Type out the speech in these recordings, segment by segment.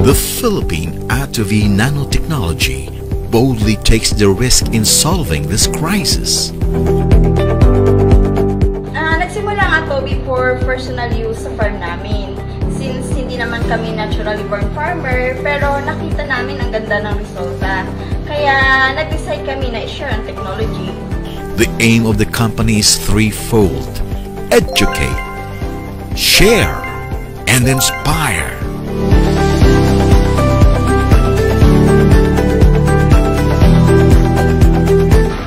The Philippine Attovy Nanotechnology boldly takes the risk in solving this crisis. Nagsimula ang Attovy for personal use sa farm namin. Since hindi naman kami naturally born farmer, pero nakita namin ang ganda ng resulta. Kaya nag-decide kami na i-share ang technology. The aim of the company is threefold: educate, share, and inspire.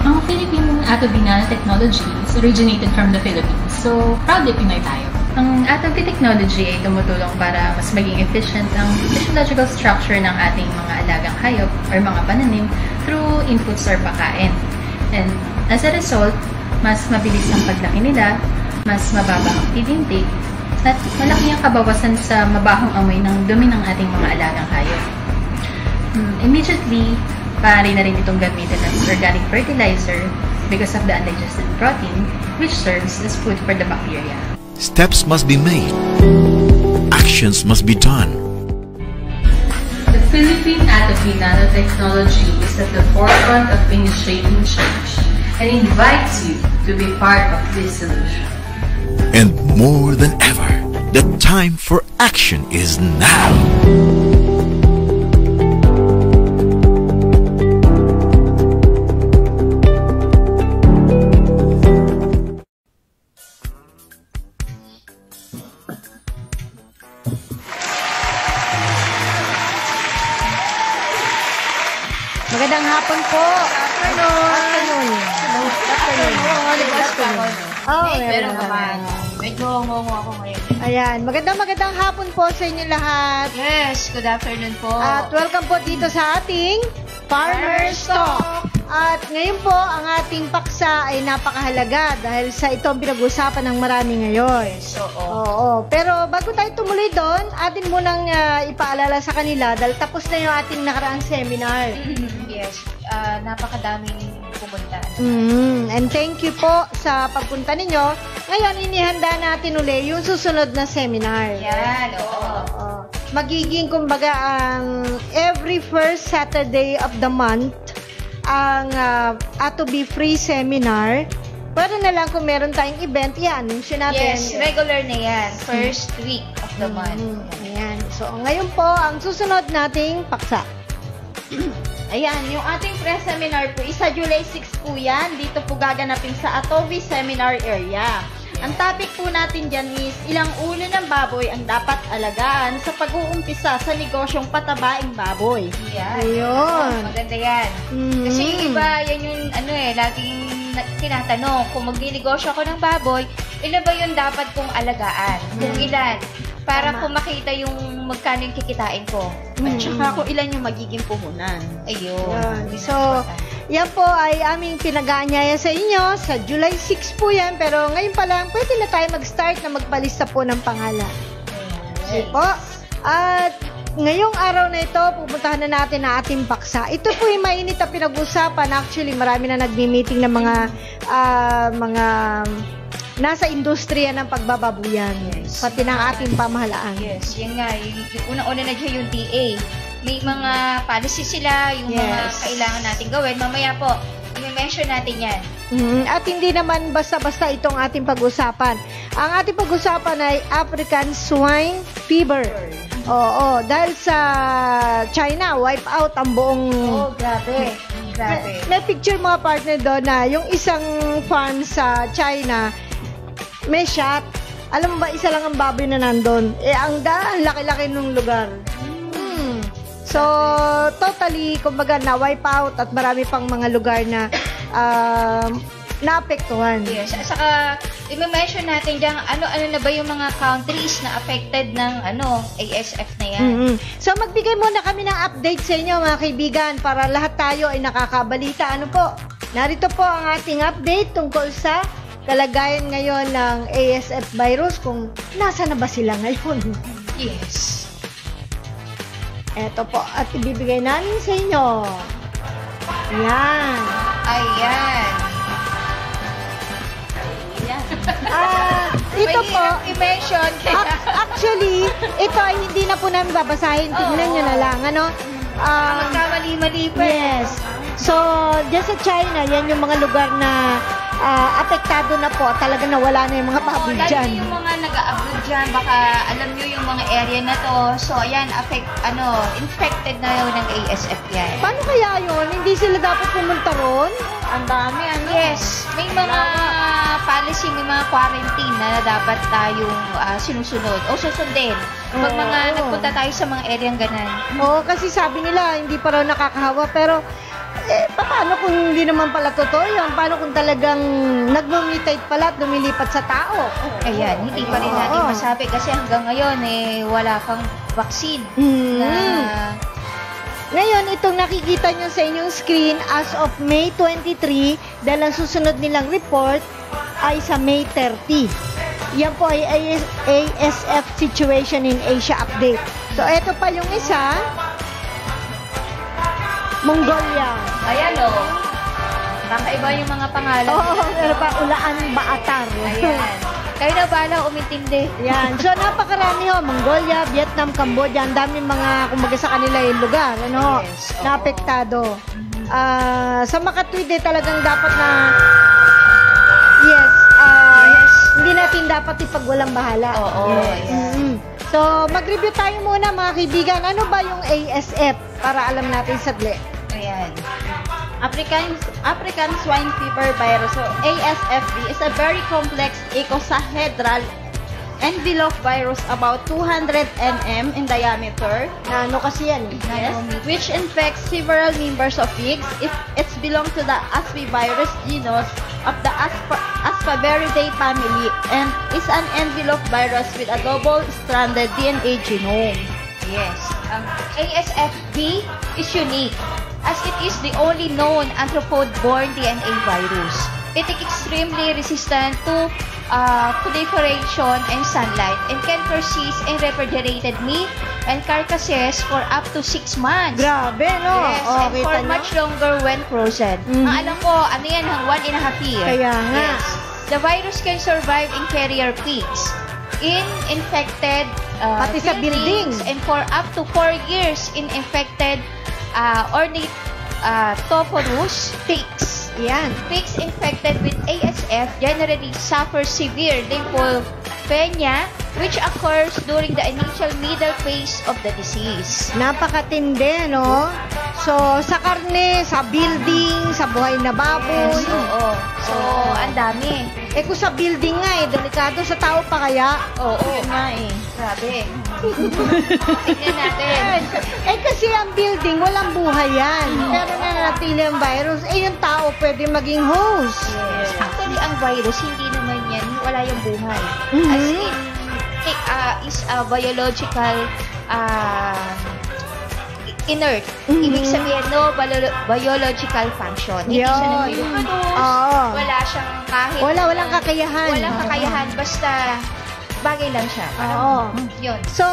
Ang Philippine Attovy Nanotechnology is originated from the Philippines, so proudly Pinoy tayo. Ang Attovy technology ay tumutulong para mas maging efficient ang physiological structure ng ating mga alagang hayop or mga pananim through inputs or pagkain. And as a result, mas mabilis ang paglaki nila, mas mababa ang feed intake, at malaki ang kabawasan sa mabahong amoy ng dumi ng ating mga alagang hayop. Immediately, maaari na rin itong gamitin as organic fertilizer because of the undigested protein, which serves as food for the bacteria. Steps must be made. Actions must be done. The Philippine Attovy Nanotechnology is at the forefront of initiating change and invites you to be part of this solution. And more than ever, the time for action is now. Magandang hapon po. Afternoon. Meron naman. Medyo ngongo ako ngayon. Ayan, magandang hapon po sa inyo lahat. Yes, good afternoon po. At welcome po dito sa ating Farmer's Talk. At ngayon po, ang ating paksa ay napakahalaga dahil sa ito ang pinag-usapan ng marami ngayon. Oo. Pero bago tayo tumuloy doon, atin munang ipaalala sa kanila dahil tapos na yung ating nakaraang seminar. Yes, napakadaming pumunta. And thank you po sa pagpunta ninyo. Ngayon, inihanda natin uli yung susunod na seminar. Yan, oo. Magiging kumbaga ang every first Saturday of the month ang Attovy free seminar. Pero na lang kung meron tayong event, i-anunsyo natin. Yes, regular na yan. First week of the month. Ayan. So, ngayon po, ang susunod nating paksa. Ayan, yung ating pre-seminar po, isa July 6 po yan. Dito po gaganapin sa Attovy Seminar Area. Ang topic po natin dyan is ilang ulo ng baboy ang dapat alagaan sa pag-uumpisa sa negosyong patabaing baboy. Yan. Ayun. Maganda yan. Kasi yung iba, yan yung laging tinatanong, kung magninegosyo ako ng baboy, ilan ba yung dapat kong alagaan? Kung ilan? Para kung makita yung magkano yung kikitain ko. At saka kung ilan yung magiging puhunan. Ayun. So, yan po ay aming pinag-aanyaya sa inyo. Sa July 6 po yan. Pero ngayon pa lang, pwede na tayo mag-start na magpalista po ng pangalan. Okay po. At ngayong araw na ito, pupuntahan na natin ang ating paksa. Ito po yung mainit na pinag-usapan. Actually, marami na nagmi-meeting ng mga nasa industriya ng pagbababuyan. Yes. Pati ng ating pamahalaan. Yes, yan nga. Yung unang-una na dyan yung DA. May mga policy sila, yung mga kailangan natin gawin. Mamaya po, i-mention natin yan. At hindi naman basta-basta itong ating pag-usapan. Ang ating pag-usapan ay African Swine Fever. Oo, dahil sa China, wipe out ang buong... Grabe. May picture mga partner doon na yung isang farm sa China, may shot. Alam mo ba, isa lang ang baboy na nandun. Ang laki-laki nung lugar. So, totally, kumbaga, na-wipe out at marami pang mga lugar na naapektuhan. Yes. Saka, i-mention natin dyan, ano na ba yung mga countries na affected ng ASF na yan. So, magbigay muna kami ng update sa inyo, mga kaibigan, para lahat tayo ay nakakabalita. Ano po? Narito po ang ating update tungkol sa kalagayan ngayon ng ASF virus, kung nasa na ba sila ngayon. Yes. Eto po, at ibibigay namin sa inyo. Ayan. Ayan. Ito po, i-mention. Actually, ito ay hindi na po namin babasahin. Tignan nyo na lang, ano? Magkamali-mali pa. Yes. So, dyan sa China, yan yung mga lugar na apektado na po. Talaga nawala na yung mga baboy Lalo dyan. na yung mga nag-a-abroad dyan, baka alam nyo yung mga area na to. So, ayan, infected na yun ng ASF yan. Paano kaya yun? Hindi sila dapat pumunta ron? Ang dami, ano? Yes, may mga policy, may mga quarantine na dapat tayong sinusunod o susundin. Pag mga nagpunta tayo sa mga areang ganan. Oo, kasi sabi nila, hindi pa raw nakakahawa. Pero, paano kung hindi naman pala totoo yun? Paano kung talagang nag-mutate pala at lumilipat sa tao? Ayan, hindi pa rin natin masabi kasi hanggang ngayon, wala pang vaccine na... Ngayon, itong nakikita nyo sa inyong screen as of May 23, dahil ang susunod nilang report ay sa May 30. Yan po ay ASF Situation in Asia Update. So, ito pa yung isa. Mongolia. Ayan o. Kakaiba yung mga pangalan. Pero pa Ulaan Baatar. Ayan. Kayo na bala umintindi. Yan. So, napakarami ho. Mongolia, Vietnam, Cambodia. Ang daming mga, kumbaga sa kanila yung lugar. Ano? Yes, na apektado. Sa makatwid talagang dapat na hindi natin dapat ipagwalang bahala. Yes. So, mag-review tayo muna mga kaibigan. Ano ba yung ASF? Para alam natin sadli. Ayan. African Swine Fever Virus, so ASFV, is a very complex icosahedral envelope virus about 200 nm in diameter. Ano kasi yan? Yes, which infects several members of pigs. It's belong to the Aspevirus genus of the Asparviridae family and is an envelope virus with a double-stranded DNA genome. Yes. Ang ASFV is unique as it is the only known arthropod-borne DNA virus. It is extremely resistant to proliferation and sunlight and can persist in refrigerated meat and carcasses for up to 6 months. Grabe, no? Yes, and kita for nyo? much longer when frozen. Ang alam ko, ano yan, 1.5 years. Kaya nga. Yes. The virus can survive in carrier pigs, in infected Pati sa buildings. and for up to 4 years in infected ornithophorus pigs. Yan. Pigs infected with ASF generally suffer severe lymphopenia, which occurs during the initial middle phase of the disease. Napakatindi, no? So, sa karne, sa building, sa buhay na baboy. Yes, oo. So, ang dami. Kung sa building nga delikado sa tao pa kaya? Oo. nga Grabe. Tingnan natin. Kasi ang building, walang buhay yan. Pero nananatili ang virus, yung tao pwede maging host. Yes. Actually, ang virus, hindi naman yan, wala yung buhay. As in, it is a biological inert. Ibig sabihin, no biological function. Hindi siya nag-reproduce. Wala siyang kahit... Walang kakayahan. Walang kakayahan. Basta, bagay lang siya. Yun. So,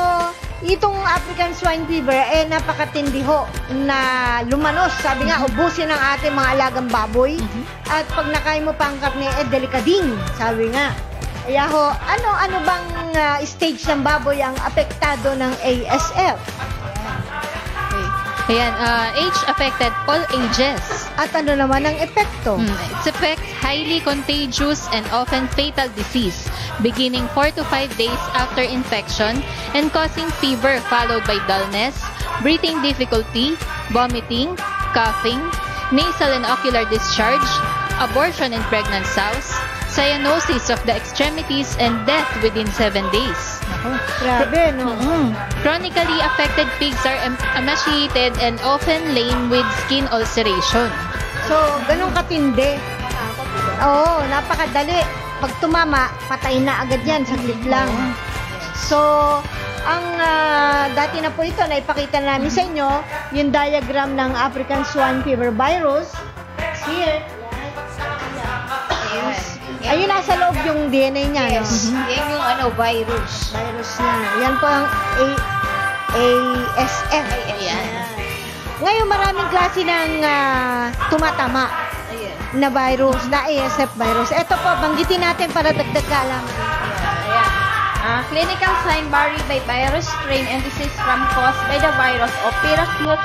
itong African Swine Fever, napakatindi ho na lumanos. Sabi nga, ubusin ang ating mga alagang baboy. At pag nakain mo pa ang karne, delikading. Sabi nga. Kaya ho, ano bang stage ng baboy ang apektado ng ASF? Ayan, age-affected all ages. At ano naman ang epekto? Its effects highly contagious and often fatal disease, beginning 4 to 5 days after infection and causing fever followed by dullness, breathing difficulty, vomiting, coughing, nasal and ocular discharge, abortion in pregnant sows, cyanosis of the extremities, and death within 7 days. Grabe, no? Chronically affected pigs are emaciated and often lame with skin ulceration. So, ganun katindi. Oo, napakadali. Pag tumama, patay na agad yan, saglit lang. So, ang dati na po ito, naipakita namin sa inyo, yung diagram ng African Swine Fever Virus. Here. Ayun, nasa loob yung DNA niya. Yes. No? Yan yung virus. Virus niya. Yan po ang ASF. Ngayon, maraming klase ng tumatama na virus, na ASF virus. Ito po, banggitin natin para dagdag kaalaman. Clinical sign vary by virus strain and disease from caused by the virus of peracute,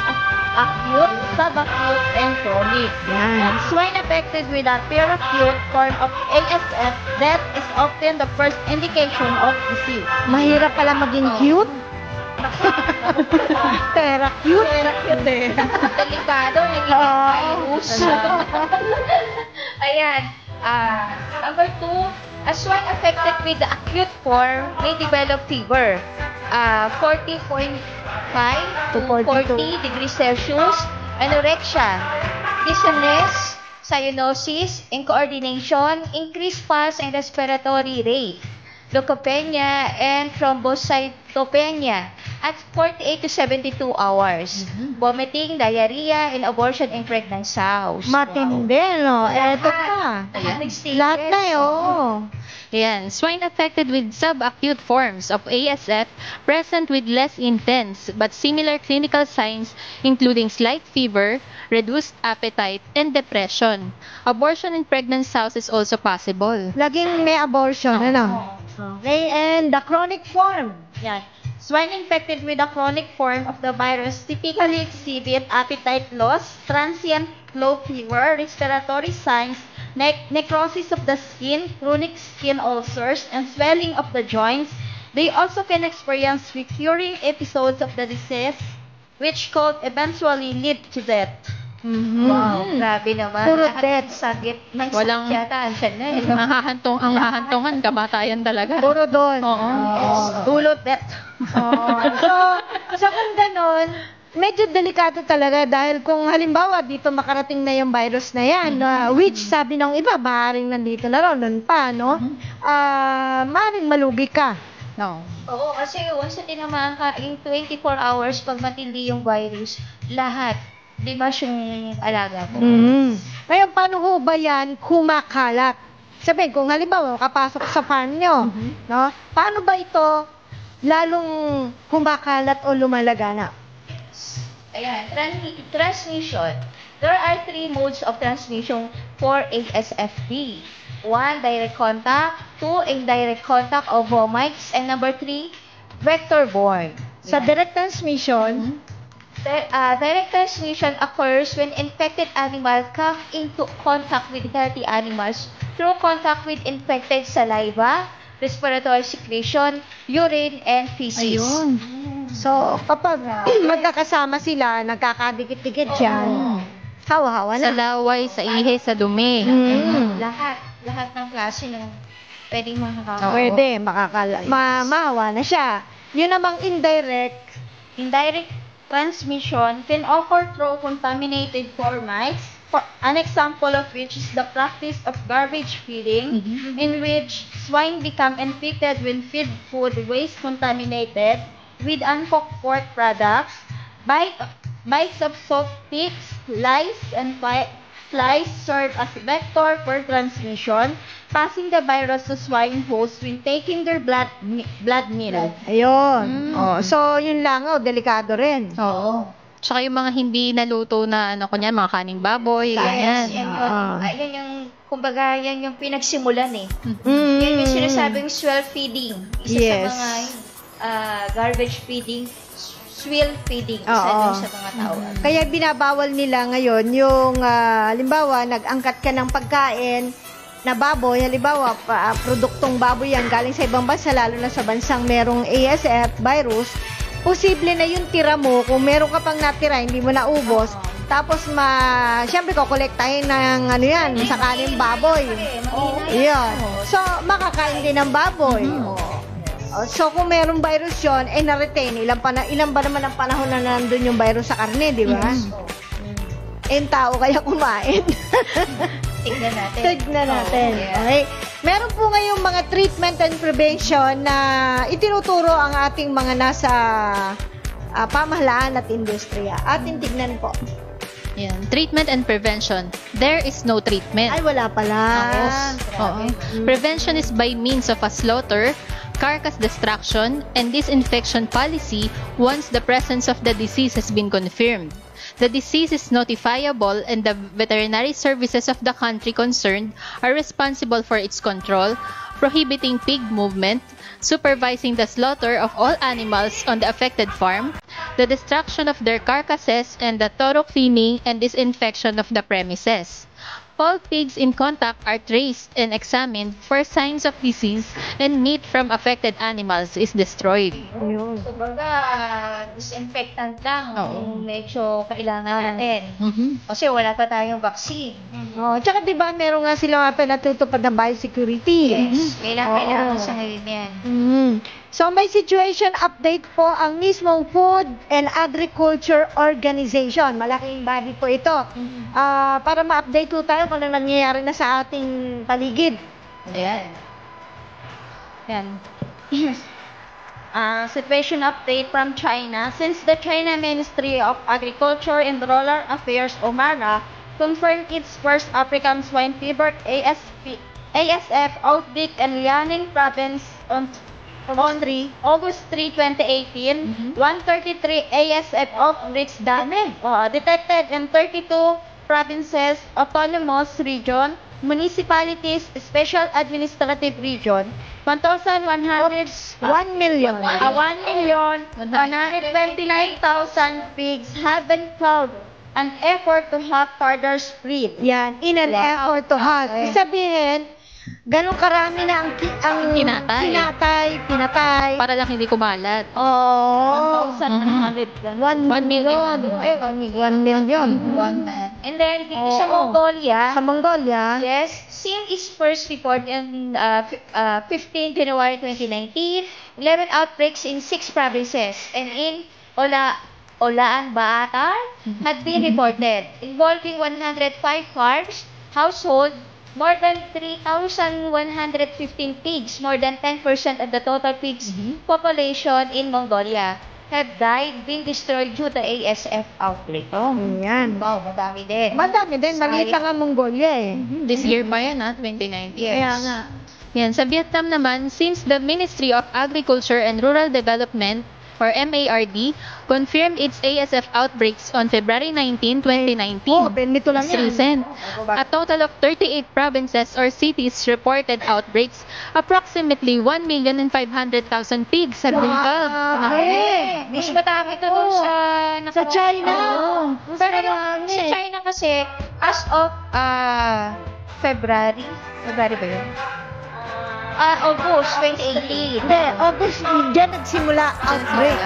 acute, subacute, and chronic. Yan. Swine affected with a peracute form of ASF, that is often the first indication of disease. Mahirap pala maging cute. Tera cute. Delikado, naging virus. Ayan. Number 2, a swine affected with the acute form may develop fever. 40.5 to 40 degrees Celsius, anorexia, dizziness, cyanosis, incoordination, increased pulse and respiratory rate, leukopenia, and thrombocytopenia at 48 to 72 hours. Vomiting, diarrhea, and abortion in pregnant sows. Matindi, no? Eto pa. Lahat na yun. Yan. Swine affected with subacute forms of ASF present with less intense but similar clinical signs including slight fever, reduced appetite, and depression. Abortion in pregnant sows is also possible. Laging may abortion, ano? Okay, and the chronic form. Yan. Swine infected with a chronic form of the virus typically exhibit appetite loss, transient low fever, respiratory signs, necrosis of the skin, chronic skin ulcers, and swelling of the joints. They also can experience recurring episodes of the disease, which could eventually lead to death. Wow, grabe naman. Puro Lahat death. ng sakit ng Walang- sakit yata. Andyan na eh. Ang hahantungan, kamatayan talaga. Puro doon. Oo. Dulot death. So kung ganun, medyo delikado talaga dahil kung halimbawa dito makarating na yung virus na yan, which sabi ng iba, maaaring nandito na ron, nun pa, no? Maaaring malugi ka. No. Oo, kasi once na tinamaan ka, in 24 hours, pag matindi yung virus, lahat, di ba yung alaga mo? Ngayon, paano ho ba yan kumakalat? Sabihin, kung halimbawa makapasok sa farm nyo, no? Paano ba ito lalong kumakalat o lumalaganap? Ayan, transmission. There are 3 modes of transmission for ASFP. 1, direct contact. 2, indirect contact of vomites. And number 3, vector-borne. Sa direct transmission, Direct transmission occurs when infected animals come into contact with healthy animals through contact with infected saliva, respiratory secretion, urine, and feces. ayun. So, kapag magkakasama sila, nagkakadikit-dikit yan, hawa-hawa Sa na. laway, sa ihe, sa dumi. Lahat ng klase ng pwedeng makakawa. Pwede, mahawa na siya. Yun namang indirect, Indirect transmission can occur through contaminated formats, an example of which is the practice of garbage feeding, in which swine become infected when feed food waste contaminated with uncooked pork products, bites of soft ticks, lice, and flies serve as vector for transmission, passing the virus to swine hosts when taking their blood meal. ayun. Oh, so, yun lang, delikado rin. Oo. Tsaka yung mga hindi naluto na, kunyan, mga kaning baboy, ganyan. Yan yung, kumbaga, yan yung pinagsimulan eh. Mm. Yan yung sinasabing swell feeding. Isa Yes. sa mga garbage feeding, swill feeding. Isa Oo. din sa mga tao. Kaya binabawal nila ngayon yung, halimbawa, nag-angkat ka ng pagkain na baboy, halimbawa, produktong baboy yan galing sa ibang bansa, lalo na sa bansang merong ASF virus, posible na yung tira mo, kung meron ka pang natira, hindi mo naubos, tapos siyempre kukolektahin ng yan, sakaling baboy. Yan. So, makakain din ng baboy. So, kung merong virus yun, na-retain, ilan ba naman ang panahon na nandun yung virus sa karne, di ba? Yung tao kaya kumain. Tignan natin. Tignan natin. Okay? Meron po ngayong mga treatment and prevention na itinuturo ang ating mga nasa pamahalaan at industriya. Ating tignan po. Yan. Treatment and prevention. There is no treatment. Ay, wala pala. Oo. Prevention is by means of a slaughter, carcass destruction, and disinfection policy once the presence of the disease has been confirmed. The disease is notifiable and the veterinary services of the country concerned are responsible for its control, prohibiting pig movement, supervising the slaughter of all animals on the affected farm, the destruction of their carcasses, and the thorough cleaning and disinfection of the premises. All pigs in contact are traced and examined for signs of disease, and meat from affected animals is destroyed. Ayun. Kumbaga, disinfectant lang Oo. kung medyo kailangan natin. Mhm. Kasi wala pa tayong vaccine. Oh, tsaka 'di ba meron nga sila nga pinatutupad ng biosecurity. Yes. Kailangan Oo. sa ngayon yan. So may situation update po ang mismong Food and Agriculture Organization. Malaking body po ito. Para ma-update po tayo kung ano nangyayari na sa ating paligid. Ayan. Yan. Situation update from China. Since the China Ministry of Agriculture and Rural Affairs, OMARA, confirmed its first African swine fever ASF outbreak in Lianing province on August 3, 2018, 133 ASF outbreaks detected in 32 provinces, autonomous region, municipalities, special administrative region, 1,129,000 pigs have been killed. An effort to help further spread. Yan, in an effort to halt. Ibig sabihin, ganun karami na ang pinatay. Para lang hindi kumalat. Oh, 1,100. 1 million. 1 million. And then, dito sa Mongolia, Sa Mongolia, yes, since its first report in 15 January 2019, 11 outbreaks in 6 provinces and in Ulaanbaatar had been reported, involving 105 farms, household, more than 3,115 pigs, more than 10% of the total pigs population in Mongolia have died, been destroyed due to ASF outbreak. yan. Wow, madami din. Madami din, maliit lang ang Mongolia eh. This year pa yan, 2019. Yes. Kaya nga. Yan, sa Vietnam naman, since the Ministry of Agriculture and Rural Development, or MARD, confirmed its ASF outbreaks on February 19, 2019. Nito lang It's yan. recent. A total of 38 provinces or cities reported outbreaks. Approximately 1,500,000 pigs have been killed. Mas matami ito dun Sa China. Pero yung sa China kasi, as of February ba yun? August 2018. Hindi, August, dyan nagsimula outbreak.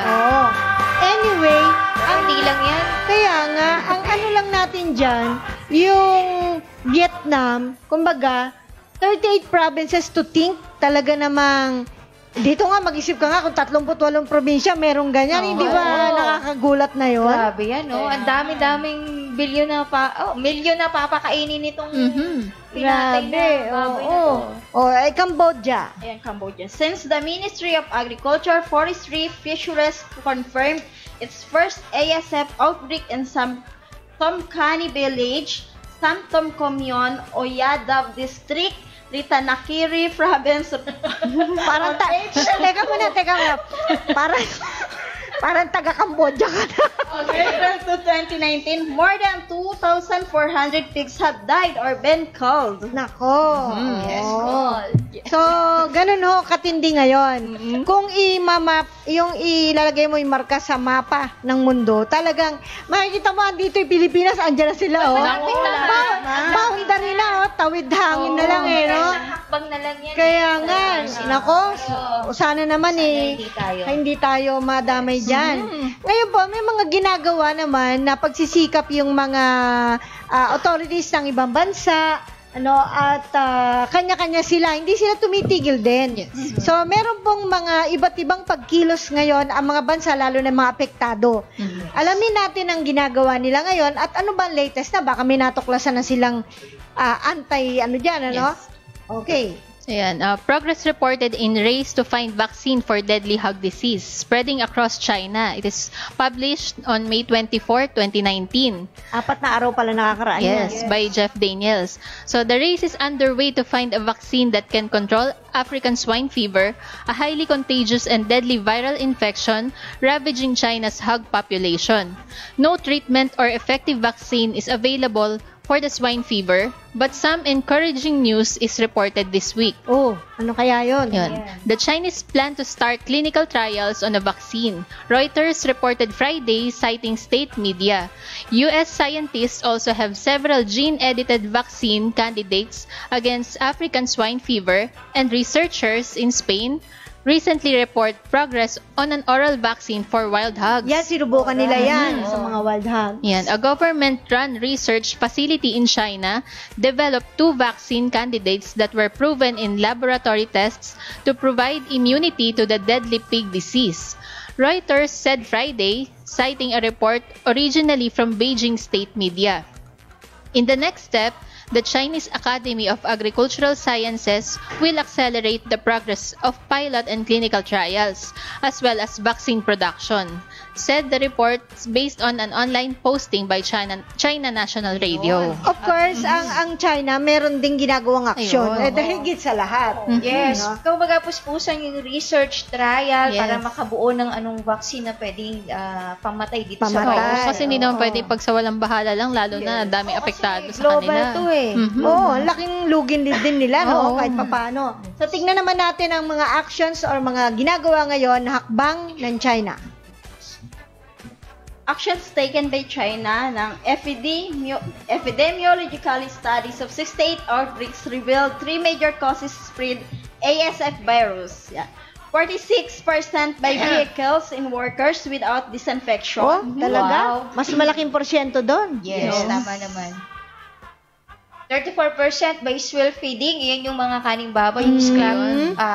Anyway, Hindi lang yan. kaya nga, ang ano lang natin dyan, yung Vietnam, kumbaga, 38 provinces to think, talaga namang, dito nga, mag-isip ka nga kung 38 probinsya, merong ganyan, hindi ba nakakagulat na yun? Grabe yan, no? Ang dami-daming milyon na papakainin nitong pinatay na baboy na to. Cambodia. Ayan, Cambodia. Since the Ministry of Agriculture, Forestry, Fisheries confirmed its first ASF outbreak in Tomkhani Village, Samtom Commune, Oyadav District, Ritanakiri Province. Parang teka muna. Parang taga-Cambodia ka na. On April 2, 2019, more than 2,400 pigs have died or been killed. Nako. Yes, So, ganun ho, katindi ngayon. Kung yung ilalagay mo yung marka sa mapa ng mundo, talagang, makikita mo, andito yung Pilipinas, andyan na sila, boundary na, tawid hangin na lang, no? Hakbang na lang yan. Kaya nga, nako, sana naman hindi tayo madamay dyan. Ngayon po, may mga ginagawa naman na pagsisikap yung mga authorities ng ibang bansa, at kanya-kanya sila, hindi sila tumitigil din. So, meron pong mga iba't ibang pagkilos ngayon ang mga bansa, lalo na mga apektado. Alamin natin ang ginagawa nila ngayon at ano ba ang latest na, baka may natuklasan na silang Okay. Ayan, progress reported in race to find vaccine for deadly hog disease spreading across China. It is published on May 24, 2019. 4 na araw pala nakakaraan. Yes, by Jeff Daniels. So the race is underway to find a vaccine that can control African swine fever, a highly contagious and deadly viral infection ravaging China's hog population. No treatment or effective vaccine is available for the swine fever, but some encouraging news is reported this week. Oh, ano kaya yun? Yun. The Chinese plan to start clinical trials on a vaccine. Reuters reported Friday, citing state media. U.S. scientists also have several gene-edited vaccine candidates against African swine fever, and researchers in Spain recently report progress on an oral vaccine for wild hogs. Yan, sinubukan nila yan sa mga wild hogs. Yan, a government-run research facility in China developed 2 vaccine candidates that were proven in laboratory tests to provide immunity to the deadly pig disease. Reuters said Friday, citing a report originally from Beijing state media. In the next step, the Chinese Academy of Agricultural Sciences will accelerate the progress of pilot and clinical trials, as well as vaccine production, said the report based on an online posting by China National Radio. Of course, ang China, meron ding ginagawang aksyon. Ayun. Higit sa lahat. Yes. Kumbaga, puspusan yung research trial Yes. para makabuo ng anong vaccine na pwedeng pamatay dito sa Pamatay. virus. Kasi hindi naman pwede pagsawalang bahala lang, lalo na daming apektado sa Global kanila. to eh. Oo, laking lugin din nila, no? Oo. Kahit papano. So, tingnan naman natin ang mga actions or mga ginagawa ngayon na hakbang ng China. Actions taken by China ng epidemiological studies of 68 outbreaks revealed 3 major causes spread ASF virus. Yeah. 46% by vehicles in workers without disinfection. Oh, talaga? Wow. Mas malaking porsyento doon. Yes, tama naman. 34% by swill feeding, yan yung mga kaning baboy, yung scrap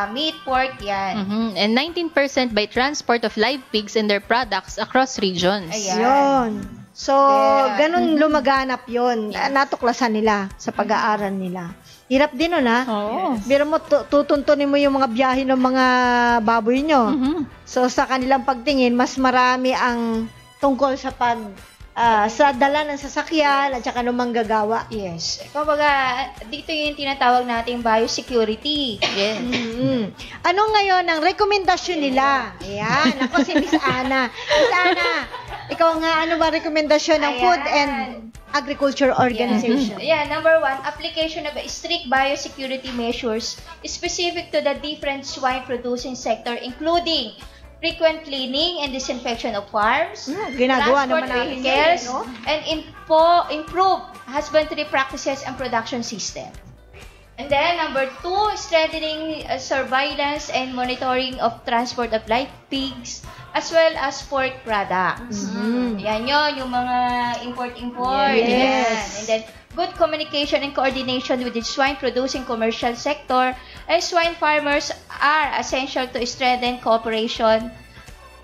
meat, pork, yan. And 19% by transport of live pigs and their products across regions. Ayan. Yun. So, Kaya- ganun lumaganap yun. Natuklasan nila sa pag-aaral nila. Hirap din nun, ha? Oo. Biro mo, tutuntunin mo yung mga biyahe ng mga baboy nyo. So, sa kanilang pagtingin, mas marami ang tungkol sa sa dala ng sasakyan at saka ng manggagawa. Yes. Kumbaga, dito yung tinatawag nating biosecurity. Yes. Ano ngayon ang rekomendasyon nila? Ayan. Ako si Miss Ana. Miss Ana, ikaw nga, ano ba rekomendasyon ng Ayan. Food and Agriculture Organization? Yeah, number 1, application of strict biosecurity measures specific to the different swine producing sector, including frequent cleaning and disinfection of farms, Ginagawa transport naman natin vehicles, yan, no? and improve husbandry practices and production system. And then, number 2, strengthening surveillance and monitoring of transport of live pigs as well as pork products. Yan yun, yung mga import-import. Yes. Yan. And then, good communication and coordination with the swine-producing commercial sector and swine farmers are essential to strengthen cooperation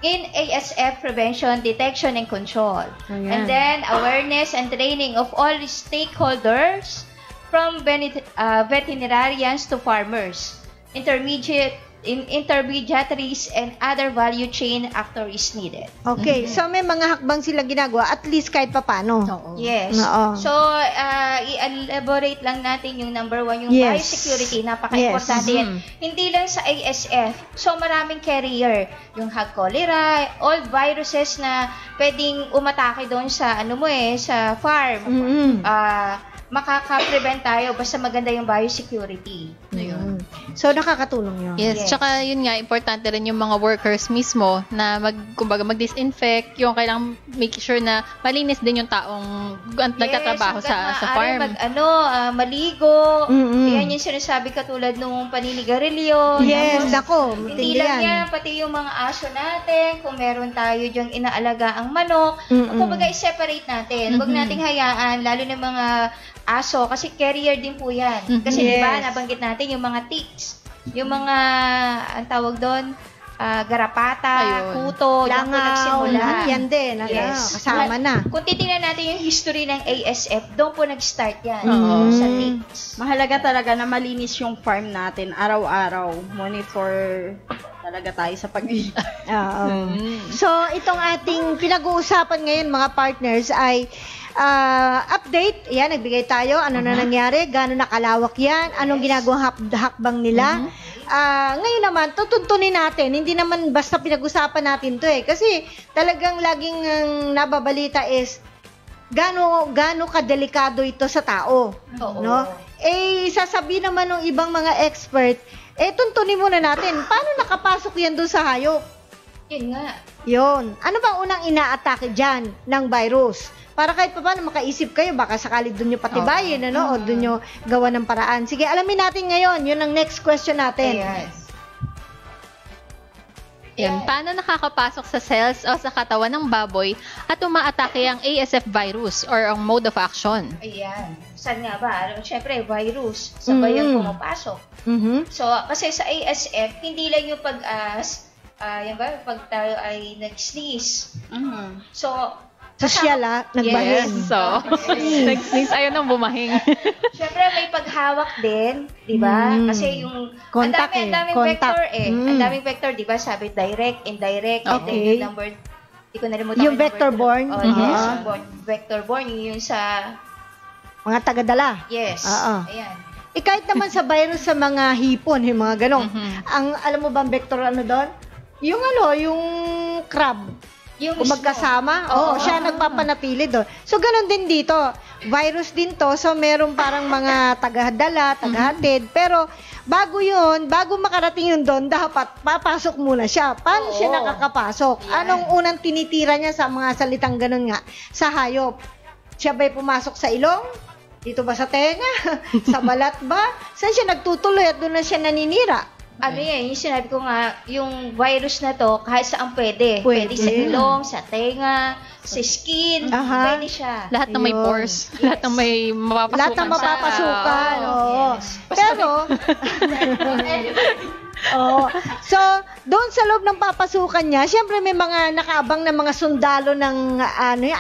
in ASF prevention, detection, and control. Ayan. And then, awareness and training of all stakeholders from veterinarians to farmers, intermediaries, and other value chain actor is needed. Okay, so may mga hakbang sila ginagawa, at least kahit papano. Yes. Oo. So, i-elaborate lang natin yung number 1, yung Yes. biosecurity. Napaka-importante yan. Hindi lang sa ASF. So, maraming carrier. Yung hog cholera, all viruses na pwedeng umatake doon sa, sa farm. Makaka-prevent tayo basta maganda yung biosecurity. Ayun. So, nakakatulong yun. Yes, Yes. tsaka yun nga, importante rin yung mga workers mismo na mag-disinfect, yung kailangang make sure na malinis din yung taong nagtatrabaho sa farm. Maligo. Mm-mm. Yan yung sinasabi katulad nung paninigarilyo. Yes, Tapos, nako, hindi matindi lang yan. yan, pati yung mga aso natin, kung meron tayo dyang inaalaga ang manok, Mm-mm. kumbaga i-separate natin. Huwag nating hayaan, lalo na mga aso, kasi carrier din po yan. Kasi Yes. diba, nabanggit natin yung mga ticks, yung mga, ang tawag doon, garapata, Ayun. kuto, diyan po Langaw, nagsimula. lahat yan din. Yes. Kasama na. Kung titingnan natin yung history ng ASF, doon po nag-start yan. Oo. Sa ticks. Mahalaga talaga na malinis yung farm natin araw-araw. Monitor talaga tayo sa Oo. So, itong ating pinag-uusapan ngayon, mga partners, ay update. Yan, nagbigay tayo. Ano na nangyari? Gano'n nakalawak yan? Anong ginagawang hakbang nila? Ngayon naman, tutuntunin natin. Hindi naman basta pinag-usapan natin to eh. Kasi talagang laging nababalita is gaano kadelikado ito sa tao. Oo. No? Sasabihin naman ng ibang mga expert, tuntunin muna natin, paano nakapasok yan doon sa hayop? Yun nga. Yun. Ano bang unang ina-atake dyan ng virus? Para kahit pa paano makaisip kayo, baka sakali doon nyo patibayin, o doon nyo gawa ng paraan. Sige, alamin natin ngayon. Yun ang next question natin. Yan. Paano nakakapasok sa cells o sa katawan ng baboy at umaatake ang ASF virus or ang mode of action? Ayan. Saan nga ba? Siyempre, virus. Sabay yung pumapasok. So, kasi sa ASF, hindi lang yung pag tayo ay nag-sneeze. So, Social, nagbahin. Yes. So, nag-sneeze, ayaw nang bumahing. siyempre, may paghawak din, di ba? Kasi yung, Contact ang daming Contact. vector Ang daming vector, di ba? Sabi, direct, indirect, and then yung number, di ko nalimutan. Yung vector-borne? Yes, vector-borne, yun sa, Mga tagadala. yes. Oo. Ayan. Kahit naman sa virus sa mga hipon, yung mga ganong. Alam mo ba ang vector doon? Yung crab. Yung Kung magkasama, siya nagpapanatili doon. So, ganun din dito. Virus din to, so meron parang mga taga-dala, taga-hatid. Pero, bago makarating yun doon, dapat papasok muna siya. Paano siya nakakapasok? Anong unang tinitira niya sa mga salitang ganun nga? Sa hayop. Siya ba'y pumasok sa ilong? Dito ba sa tenga? Sa balat ba? Saan siya nagtutuloy at doon na siya naninira? Ano yan, yung sinabi ko nga, yung virus na to, kahit saan pwede. Pwede. Sa ilong, sa tenga, sa skin, pwede siya. Lahat na may Ayun. pores. Lahat na may mapapasukan. Lahat ng mapapasukan. Oo. Oo. Yes. Pero, so, doon sa loob ng papasukan niya, syempre may mga nakaabang na mga sundalo ng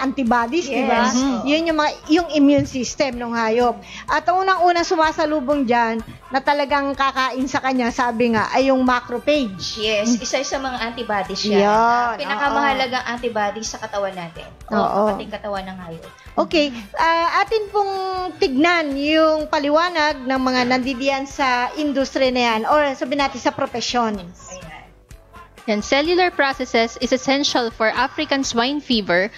antibodies, di ba? Yes. Oo. Yun yung immune system ng hayop. At ang unang-unang sumasalubong diyan na talagang kakain sa kanya, sabi nga, ay yung macrophage. Yes, isa sa mga antibodies siya. Yan, Pinakamahalagang antibodies sa katawan natin. Oo. Ating katawan ng hayop. Okay, atin pong tignan yung paliwanag ng mga nandidiyan sa industry na yan or sabihin natin sa profesyon. Ayan. And cellular processes is essential for African swine fever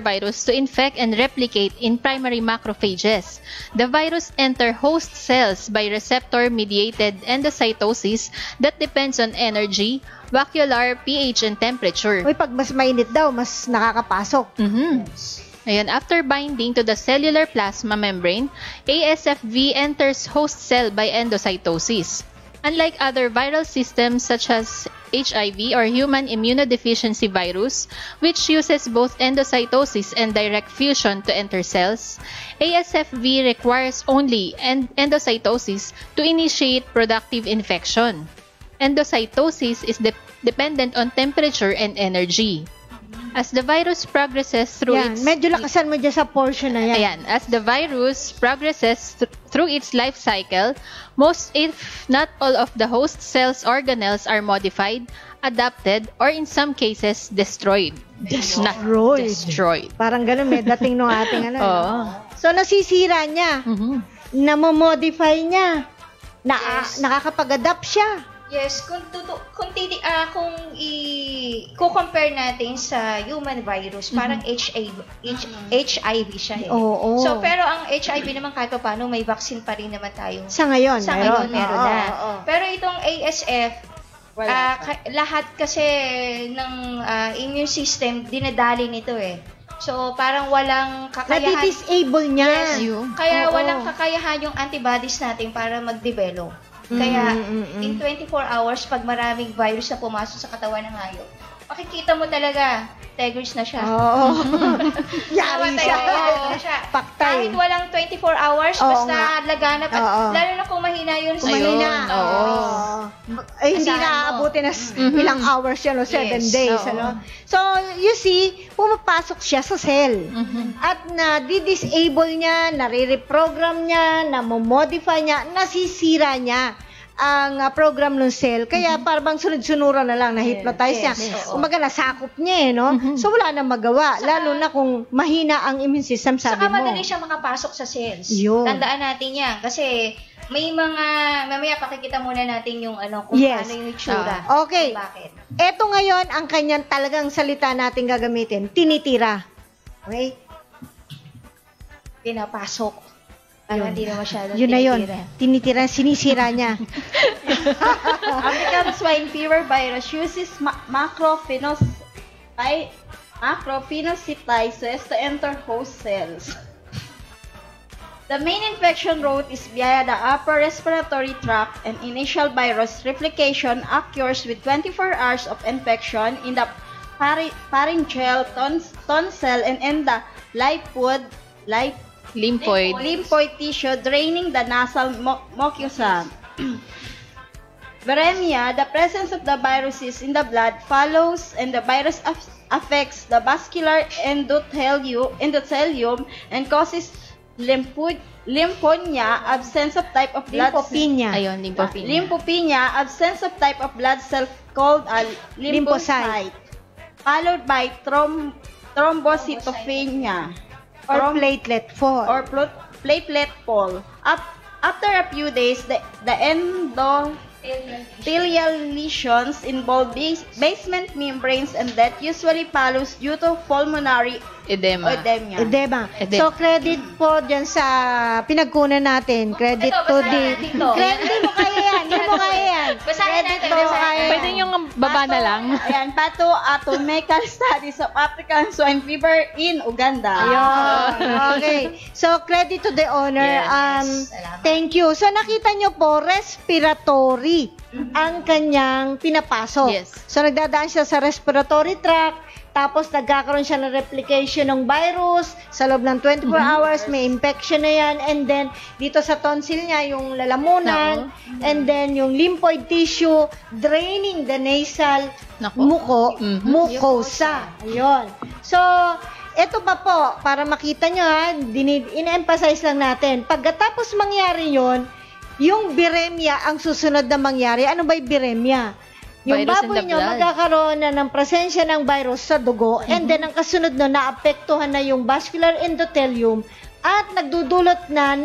virus to infect and replicate in primary macrophages. The virus enter host cells by receptor-mediated endocytosis that depends on energy, vacuolar pH, and temperature. Uy, pag mas mainit daw, mas nakakapasok. Ayan, after binding to the cellular plasma membrane, ASFV enters host cell by endocytosis. Unlike other viral systems such as HIV or human immunodeficiency virus, which uses both endocytosis and direct fusion to enter cells, ASFV requires only endocytosis to initiate productive infection. Endocytosis is dependent on temperature and energy. As the virus progresses through its... Medyo lakasan mo dyan sa portion na yan. Ayan, as the virus progresses through its life cycle, most if not all of the host cells organelles are modified, adapted, or in some cases, destroyed. Destroyed. Parang ganun, may dating nung ating Oo. So, nasisira niya. Namomodify niya. Nakakapag-adapt siya. Yes, kung i-compare natin sa human virus, parang HIV siya eh. Oo. So, pero ang HIV naman kahit pa paano, may vaccine pa rin naman tayo. Sa ngayon, Meron na. Oo. Pero itong ASF, lahat kasi ng immune system, dinadali nito eh. So, parang walang kakayahan. Nati-disable niya. Yes. Kaya walang kakayahan yung antibodies natin para mag-develop. Kaya, in 24 hours, pag maraming virus na pumasok sa katawan ng hayop, makikita mo talaga, tigers na siya. Oo. Yari Namatay siya. na siya. Paktay. Kahit walang 24 hours, basta laganap. At Oo. lalo na kung mahina yun sa Ayun, oo. Ay, hindi Asahan mo. naaabuti na ilang hours yan, 7 Yes, days. oo. Ano? So, you see, pumapasok siya sa cell. At na-disable niya, nare-reprogram niya, namomodify niya, nasisira niya ang program ng cell. Kaya parang sunod-sunuran na lang, na-hypnotize niya. Kumbaga, nasakop niya no? So, wala na magawa. Lalo na kung mahina ang immune system, sabi Saka mo. madali siya makapasok sa cells. Yun. Tandaan natin yan. Kasi may mga, mamaya pakikita muna natin yung kung Yes. paano yung itsura. Okay. Kung bakit. Eto ngayon, ang kanyang talagang salita natin gagamitin, tinitira. Okay? Pinapasok. Para hindi na masyadong Yun na yun. tinitira. Sinisira niya. African swine fever virus uses macropinocytosis to enter host cells. The main infection route is via the upper respiratory tract, and initial virus replication occurs with 24 hours of infection in the pharyngeal, tonsil, and in the lymphoid tissue, draining the nasal mucosa. Viremia, the presence of the viruses in the blood follows, and the virus affects the vascular endothelium and causes lymphopenia, absence of type of blood Lymphopenia. Ayun, lymphopenia. lymphopenia, absence of type of blood cell called a lymphocyte, followed by thrombocytopenia Or platelet fall. or platelet fall. After a few days, the endothelial lesions involve basement membranes, and that usually follows due to pulmonary Edema. Edema. So, credit po dyan sa pinagkunan natin. Credit Ito, to basahin the... natin to. Credit, hindi mo kaya yan. Hindi mo kaya yan. Basahin Credit natin, mo basahin. kaya yan. Pwede yung baba na lang. Ayan, pathoanatomical studies of African swine fever in Uganda. Ayun. Okay. So, credit to the owner. Yes. Salamat. Thank you. So, nakita nyo po, respiratory ang kanyang pinapasok. Yes. So, nagdadaan siya sa respiratory tract, tapos nagkakaroon siya ng replication ng virus sa loob ng 24 hours, may infection na yan, and then dito sa tonsil niya, yung lalamunan, and then yung lymphoid tissue, draining the nasal mucosa. Ayun. So, ito pa po, para makita nyo ha, in-emphasize lang natin, pagkatapos mangyari yon, yung viremia ang susunod na mangyari. Ano ba yung viremia? Yung Virus in baboy the nyo, blood. magkakaroon na ng presensya ng virus sa dugo, and then ang kasunod na naapektuhan na yung vascular endothelium at nagdudulot na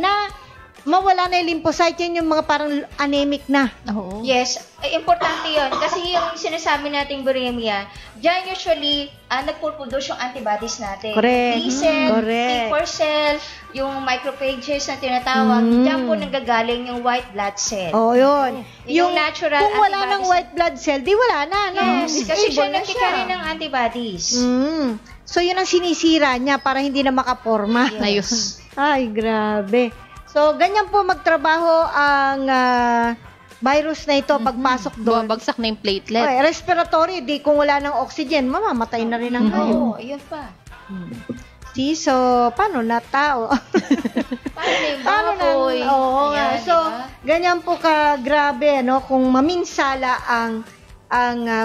mawala na yung lymphocyte, yun yung mga parang anemic na. Oo. Yes, importante yun. Kasi yung sinasabi nating viremia, dyan usually, nagpuproduce yung antibodies natin. Correct. T cell, Correct. T4 cell, yung macrophages na tinatawag, dyan po nanggagaling yung white blood cell. Oh, yun. Yung natural kung wala ng antibodies. white blood cell, di wala na. No? Yes, kasi siya Disable na nagkikarry ng antibodies. So, yun ang sinisira niya para hindi na makaporma. Ayos. Ay, grabe. So, ganyan po magtrabaho ang virus na ito pagpasok doon. Bumabagsak na yung platelet. Okay, respiratory, di kung wala ng oxygen, mamamatay na rin ang hayop. Oo, yun pa. See, so, paano na tao? Paano na yung Paano na? baboy? Oo nga. Ayan, So, diba? ganyan po ka-grabe, ano, kung maminsala ang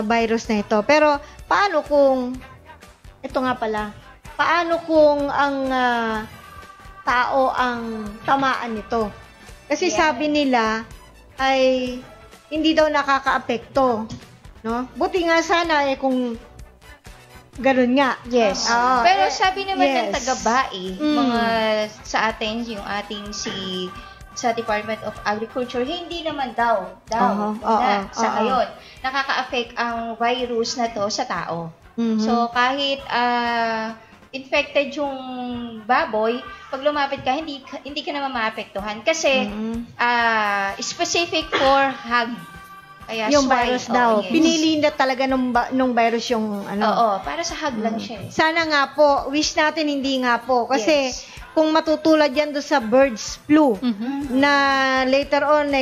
virus na ito. Pero, paano kung, ito nga pala, paano kung ang tao ang tamaan nito? Kasi sabi nila ay hindi daw nakaka-apekto, no? Buti nga sana kung ganun nga. Yes. Oo. Pero sabi naman ng yes. taga-BAE, mga sa atin, yung ating sa Department of Agriculture, hindi naman daw sa ngayon, nakaka-affect ang virus na to sa tao. So, kahit infected yung baboy, pag lumapit ka, hindi ka naman maapektuhan. Kasi, specific for hog. Kaya yung swine, virus daw. yes. Pinili na talaga nung virus yung ano. Oo, para sa hog lang siya. Sana nga po, wish natin hindi nga po. Kasi Yes. kung matutulad yan doon sa bird's flu, na later on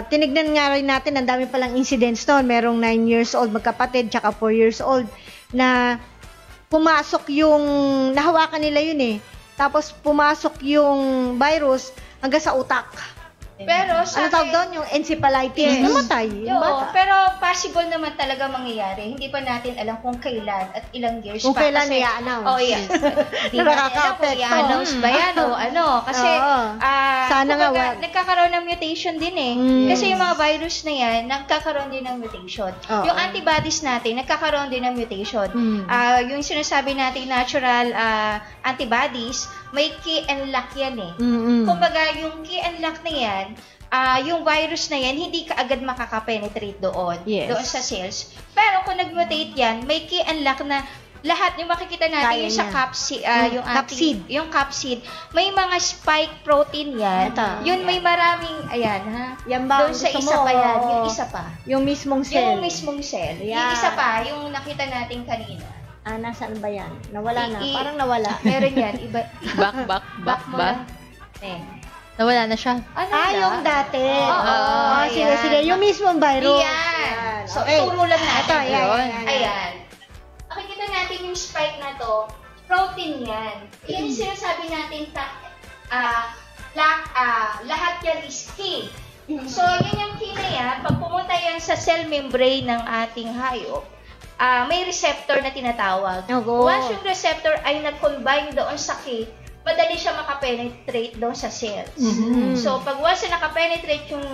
tinignan nga rin natin, ang dami palang incidents noon. Merong 9 years old magkapatid, tsaka 4 years old, na pumasok yung, nahawakan nila yun Tapos pumasok yung virus hanggang sa utak. Pero sa Ano tawag doon? Yung encephalitis. Namatay. Yung Oo, bata. pero possible naman talaga mangyayari. Hindi pa natin alam kung kailan at ilang years Kung pa. kailan Kasi- i-announce. Oh, yes. Hindi natin alam kung Nakaka-apekto. i-announce ba yan o ano. Kasi, Oo. Sana nga kumbaga, wag. nagkakaroon ng mutation din Kasi yung mga virus na yan, nagkakaroon din ng mutation. Oo. Yung antibodies natin, nagkakaroon din ng mutation. Yung sinasabi natin natural antibodies, may key and lock yan Kumbaga, yung key and lock na yan, yung virus na yan, hindi ka agad makaka-penetrate doon. Yes. Doon sa cells. Pero kung nag-mutate yan, may key and lock na lahat yung makikita Kaya natin yung sa niya. capsid, yung capsid. yung capsid, may mga spike protein yan. Ito. Yun may maraming, ayan ha. Yan ba? Doon sa Gusto isa mo? pa yan, Oo. yung isa pa. Yung mismong cell. Yung mismong cell. Yung Yan. isa pa, yung nakita natin kanina. Nasaan ba yan? Nawala na. I- Parang nawala. Meron yan, iba. Back mo ba? na. Nawala na siya. Ano Yung dati. Oo, sige, ayan. sige. Yung mismong virus. Yan. So, Okay. turo lang natin. Ito, ayan, yun. ayan. Ayan. Makikita natin yung spike na to, protein yan. Yan yung sinasabi natin, lahat yan is key. So, yan yung key na yan. Pag pumunta yan sa cell membrane ng ating hayop, may receptor na tinatawag. Ogo. Once yung receptor ay nag-combine doon sa key, madali siya makapenetrate doon sa cells. So, pag once na nakapenetrate yung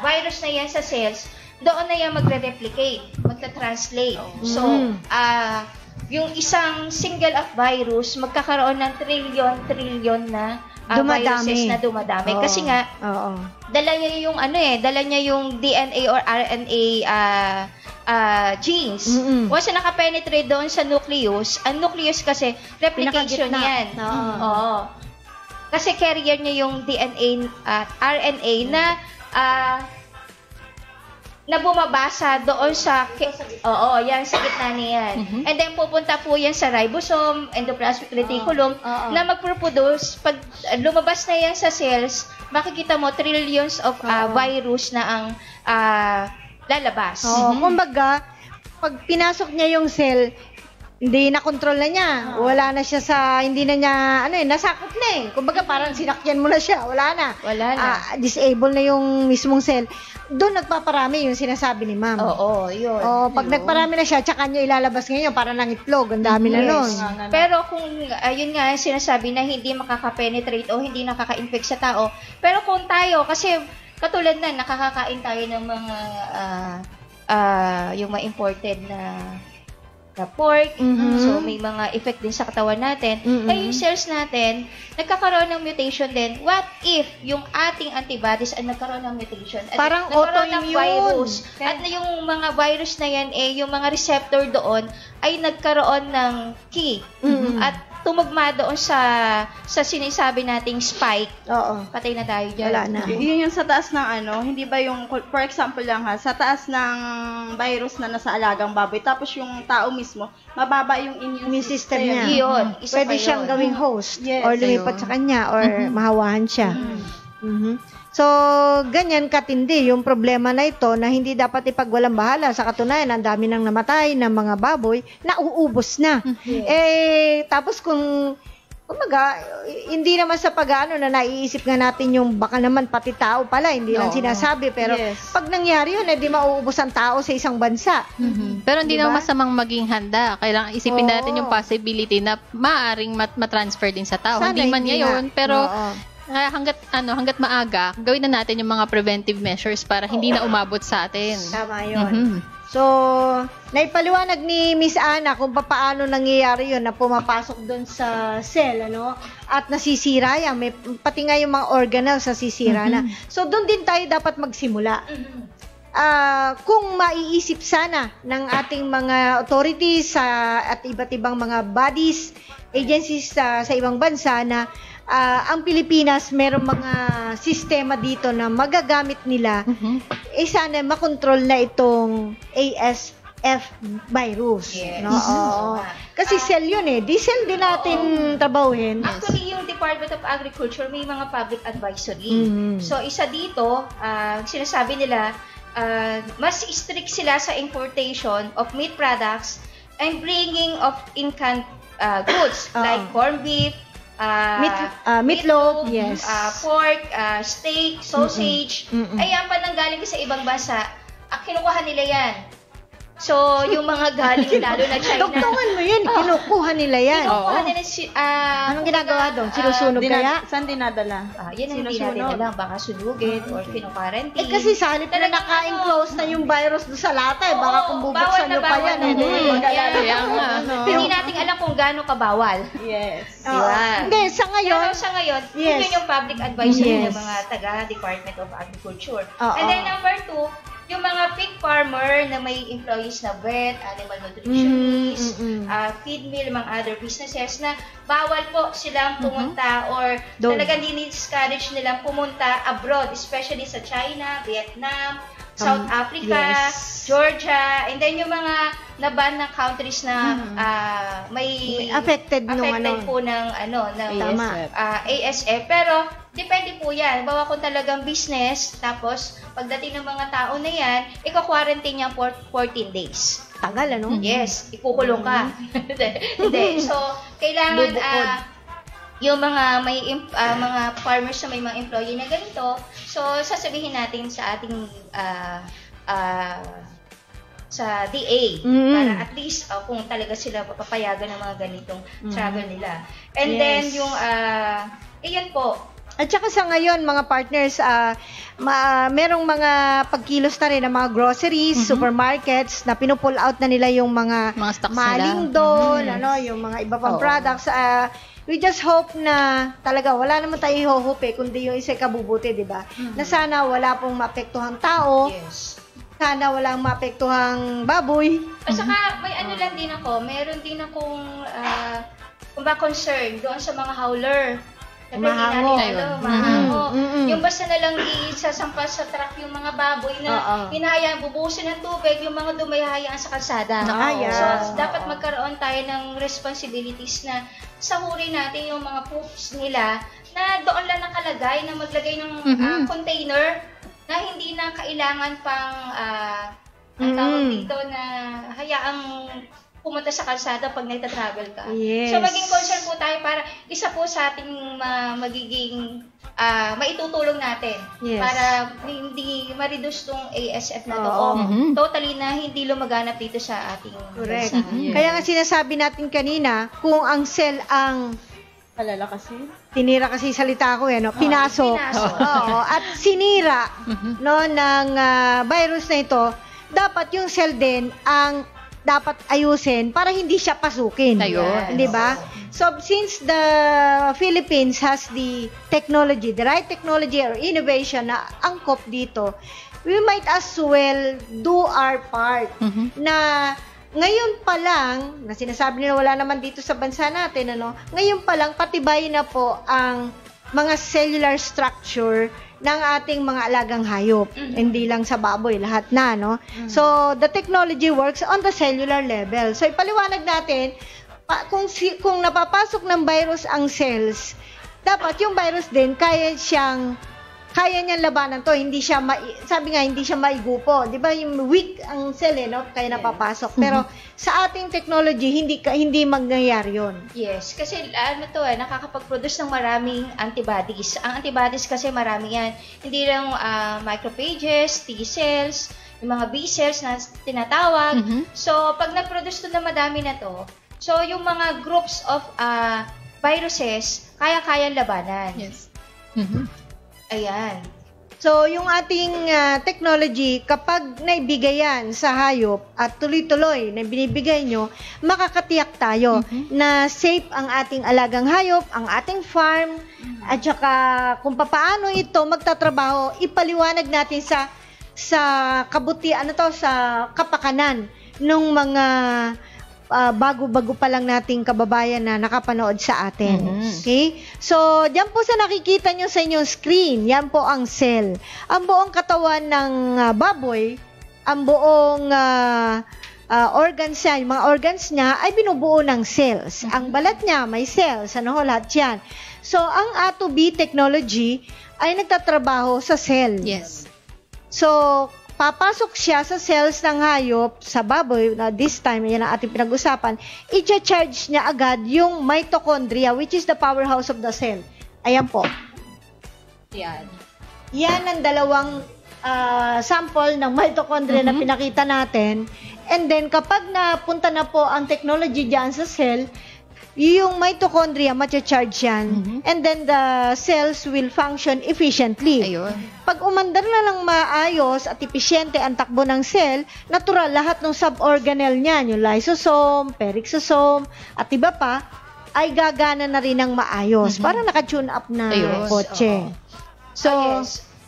virus na yan sa cells, doon na yan magre-replicate, magta-translate. So, yung isang single of virus, magkakaroon ng trillion na viruses na dumadami. Kasi nga, dala niya yung dala niya yung DNA or RNA genes. Once na nakapenetrate doon sa nucleus, ang nucleus kasi replication yan. Oo. Kasi carrier niya yung DNA at RNA na bumabasa doon sa yan sa gitna niyan. And then pupunta po yan sa ribosome, endoplasmic reticulum na magproduce. Pag lumabas na yan sa cells, makikita mo trillions of virus na ang lalabas. Kumbaga, pag pinasok niya yung cell, hindi na control na niya. Wala na siya hindi na niya, nasakop na eh. Kumbaga, parang sinakyan mo na siya. Wala na. Disable na yung mismong cell. Doon nagpaparami yung sinasabi ni ma'am. Oo, yun. Pag nagparami na siya, tsaka nyo ilalabas ngayon, para ng itlog. Ang dami na nun. Pero kung, yun nga, sinasabi na hindi makaka-penetrate o hindi nakaka-infect sa tao. Pero kung tayo, kasi katulad na, nakakakain tayo ng mga, yung mga imported na pork, so may mga effect din sa katawan natin. Kaya yung cells natin, nagkakaroon ng mutation din. What if yung ating antibodies ay nagkaroon ng mutation? At Parang nagkaroon ng autoimmune. virus. At yung mga virus na yan, yung mga receptor doon, ay nagkaroon ng key. At tumugma doon sa sinasabi nating spike. Patay na tayo dyan. Wala na. Yun yung sa taas ng hindi ba yung, for example lang sa taas ng virus na nasa alagang baboy, tapos yung tao mismo, mababa yung immune system niya. Yun. Isa Pwede pa yun. siyang gawing host. Yes. Or lumipat sa kanya. Or mahawahan siya. So, ganyan katindi yung problema na ito na hindi dapat ipagwalang bahala. Sa katunayan, ang dami nang namatay ng mga baboy na uubos na. Tapos kung kumaga, hindi naman sa pag-ano na naiisip nga natin yung baka naman pati tao pala, hindi lang sinasabi. Pero pag nangyari yun, di mauubos ang tao sa isang bansa. Pero hindi naman masamang maging handa. Kailangan isipin natin yung possibility na maaaring matransfer din sa tao. Sana hindi man ngayon, pero hanggat maaga, gawin na natin yung mga preventive measures para hindi na umabot sa atin. Tama yun. So, naipaliwanag ni Miss Ana kung paano nangyayari yun na pumapasok doon sa cell, at nasisira yan. Pati nga yung mga organelles nasisira na. So, doon din tayo dapat magsimula. Kung maiisip sana ng ating mga authorities at iba't ibang mga bodies, agencies sa ibang bansa na ang Pilipinas merong mga sistema dito na magagamit nila, sana makontrol na itong ASF virus. Yes. Kasi cell yun di cell din natin trabahuhin. Actually, yung Department of Agriculture may mga public advisory. So, isa dito, sinasabi nila, mas strict sila sa importation of meat products and bringing of in-canned goods like corned beef, meatloaf, yes. Pork, steak, sausage. Ay, yan pa nang galing sa ibang bansa. Kinukuha nila yan. So, yung mga galing lalo na China. Dugtungan mo yun, kinukuha nila yan. Kinukuha nila anong ginagawa doon? Sinusunog kaya? Saan dinadala? Yan ang hindi natin alam. Baka sunugin or kinukarantine. Kasi sa halip na naka-enclose na yung virus doon sa lata, baka kung bubuksan nyo pa yan. Hindi natin alam kung gaano kabawal. Yes. Hindi, sa ngayon. Pero sa ngayon, yun yung public advisory ng mga taga-Department of Agriculture. And then number 2, yung mga pig farmer na may employees na vet, animal nutritionist, feed mill, mga other businesses na bawal po silang pumunta or talagang discourage nilang pumunta abroad, especially sa China, Vietnam, South Africa, Georgia, and then yung mga naban na countries na may affected po ng ASF. Pero depende po yan. Bawa kung talagang business, tapos pagdating ng mga tao na yan, ika-quarantine niya for 14 days. Tagal, ano? Yes, ikukulong ka. Hindi. So, kailangan yung mga may mga farmers na may mga employee na ganito, so sasabihin natin sa ating sa DA para at least kung talaga sila papayagan ng mga ganitong travel nila. And then yung iyan po. At saka sa ngayon, mga partners, merong mga pagkilos na rin ng mga groceries, supermarkets, na pinupull out na nila yung mga stocks maling nila. doon, yung mga iba pang products. We just hope na talaga, wala naman tayo ihohope kundi yung isa kabubuti, di ba? Na sana wala pong maapektuhang tao, sana walang maapektuhang baboy. At saka, may ano lang din ako, meron din akong concern doon sa mga howler. Mahango. Yung basta na lang isasampa sa truck yung mga baboy na hinahayaan, bubusin ng tubig, yung mga dumayahayaan sa kalsada. So, dapat magkaroon tayo ng responsibilities na sahurin natin yung mga poops nila na doon lang nakalagay na maglagay ng container na hindi na kailangan pang ang tawag dito na hayaang pumunta sa kalsada pag nagta-travel ka. Yes. So, maging concern po tayo para isa po sa ating magiging maitutulong natin para hindi ma-reduce tong ASF na doon. Totally na hindi lumaganap dito sa ating correct. Kaya nga sinasabi natin kanina, kung ang cell ang Palala kasi. tinira kasi salita ko pinasok. At sinira ng virus na ito, dapat yung cell din ang dapat ayusin para hindi siya pasukin. Di ba? So, since the Philippines has the technology, the right technology or innovation na angkop dito, we might as well do our part na ngayon pa lang, na sinasabi nila wala naman dito sa bansa natin, ngayon pa lang patibayin na po ang mga cellular structure ng ating mga alagang hayop. Hindi lang sa baboy, lahat na, So, the technology works on the cellular level. So, ipaliwanag natin, kung napapasok ng virus ang cells, dapat yung virus din, kaya niyang labanan to, hindi siya sabi nga hindi siya maigupo, 'di ba? Yung weak ang cell kaya napapasok. Pero sa ating technology hindi mangyayari 'yon. Yes, kasi nakakapag-produce ng maraming antibodies. Ang antibodies kasi marami 'yan. Hindi lang macrophages, T cells, yung mga B cells na tinatawag. So pag na-produce to na madami na to, so yung mga groups of viruses kaya-kayang labanan. Yes. Ayan. So, yung ating technology, kapag naibigay yan sa hayop at tuloy-tuloy na binibigay nyo, makakatiyak tayo na safe ang ating alagang hayop, ang ating farm, at saka kung paano ito magtatrabaho, ipaliwanag natin sa kabutihan, sa kapakanan ng mga bago-bago pa lang nating kababayan na nakapanood sa atin. Okay? So, diyan po sa nakikita nyo sa inyong screen, yan po ang cell. Ang buong katawan ng baboy, ang buong organs niya, yung mga organs niya ay binubuo ng cells. Ang balat niya may cells, lahat yan. So, ang A2B technology ay nagtatrabaho sa cell. Yes. So, papasok siya sa cells ng hayop, sa baboy, na this time, yan ang ating pinag-usapan, i-charge niya agad yung mitochondria, which is the powerhouse of the cell. Ayan po. Yan ang dalawang sample ng mitochondria na pinakita natin. And then, kapag napunta na po ang technology dyan sa cell, yung mitochondria, matcha-charge yan. And then, the cells will function efficiently. Pag umandar na lang maayos at episyente ang takbo ng cell, natural, lahat ng sub-organelle niyan, yung lysosome, peroxisome, at iba pa, ay gagana na rin ng maayos. Parang naka-tune up na kotse. So,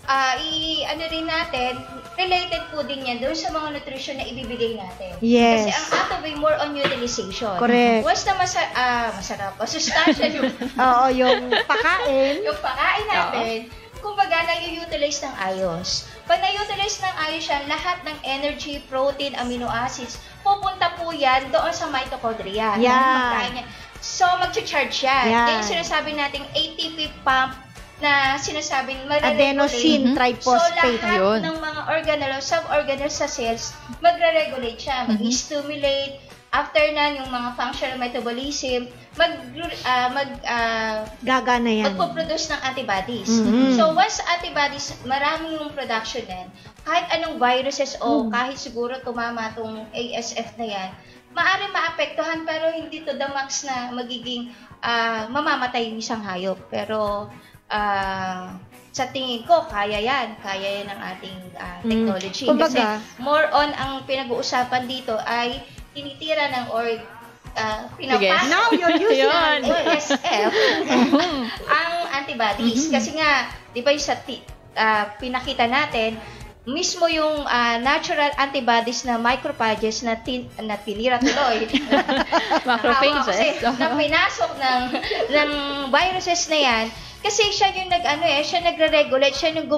rin natin, related po din yan doon sa mga nutrition na ibibigay natin. Yes. Kasi ang Atobay more on utilization. Correct. Once na masarap, masustansya yung Oo, yung pakain. yung pakain natin, kumbaga na-utilize ng ayos. Pag na-utilize ng ayos yan, lahat ng energy, protein, amino acids, pupunta po yan doon sa mitochondria. Yeah. Ng pagkain niya. So, mag-charge yan. Yeah. Yan yung sinasabi nating ATP pump na sinasabing Adenosine So, triphosphate. lahat ng mga organelles, sub-organelles sa cells, magre-regulate siya, mag-stimulate. After na, yung mga functional metabolism, Gagana yan. magpo-produce ng antibodies. Mhm. So, once antibodies, marami yung production yan, kahit anong viruses o kahit siguro tumama tong ASF na yan, maaari maapektuhan pero hindi to the max na magiging mamamatay yung isang hayop. Pero sa tingin ko, kaya yan ng ating technology. Kumbaga, kasi more on ang pinag-uusapan dito ay tinitira ng pinapasok now you're using Yun. ASF ang antibodies. Kasi nga, di ba yung sa pinakita natin, mismo yung natural antibodies na microphages na tinira tuloy. Macrophages. Na pinasok ng viruses na yan. Kasi siya yung siya nagre-regulate, siya yung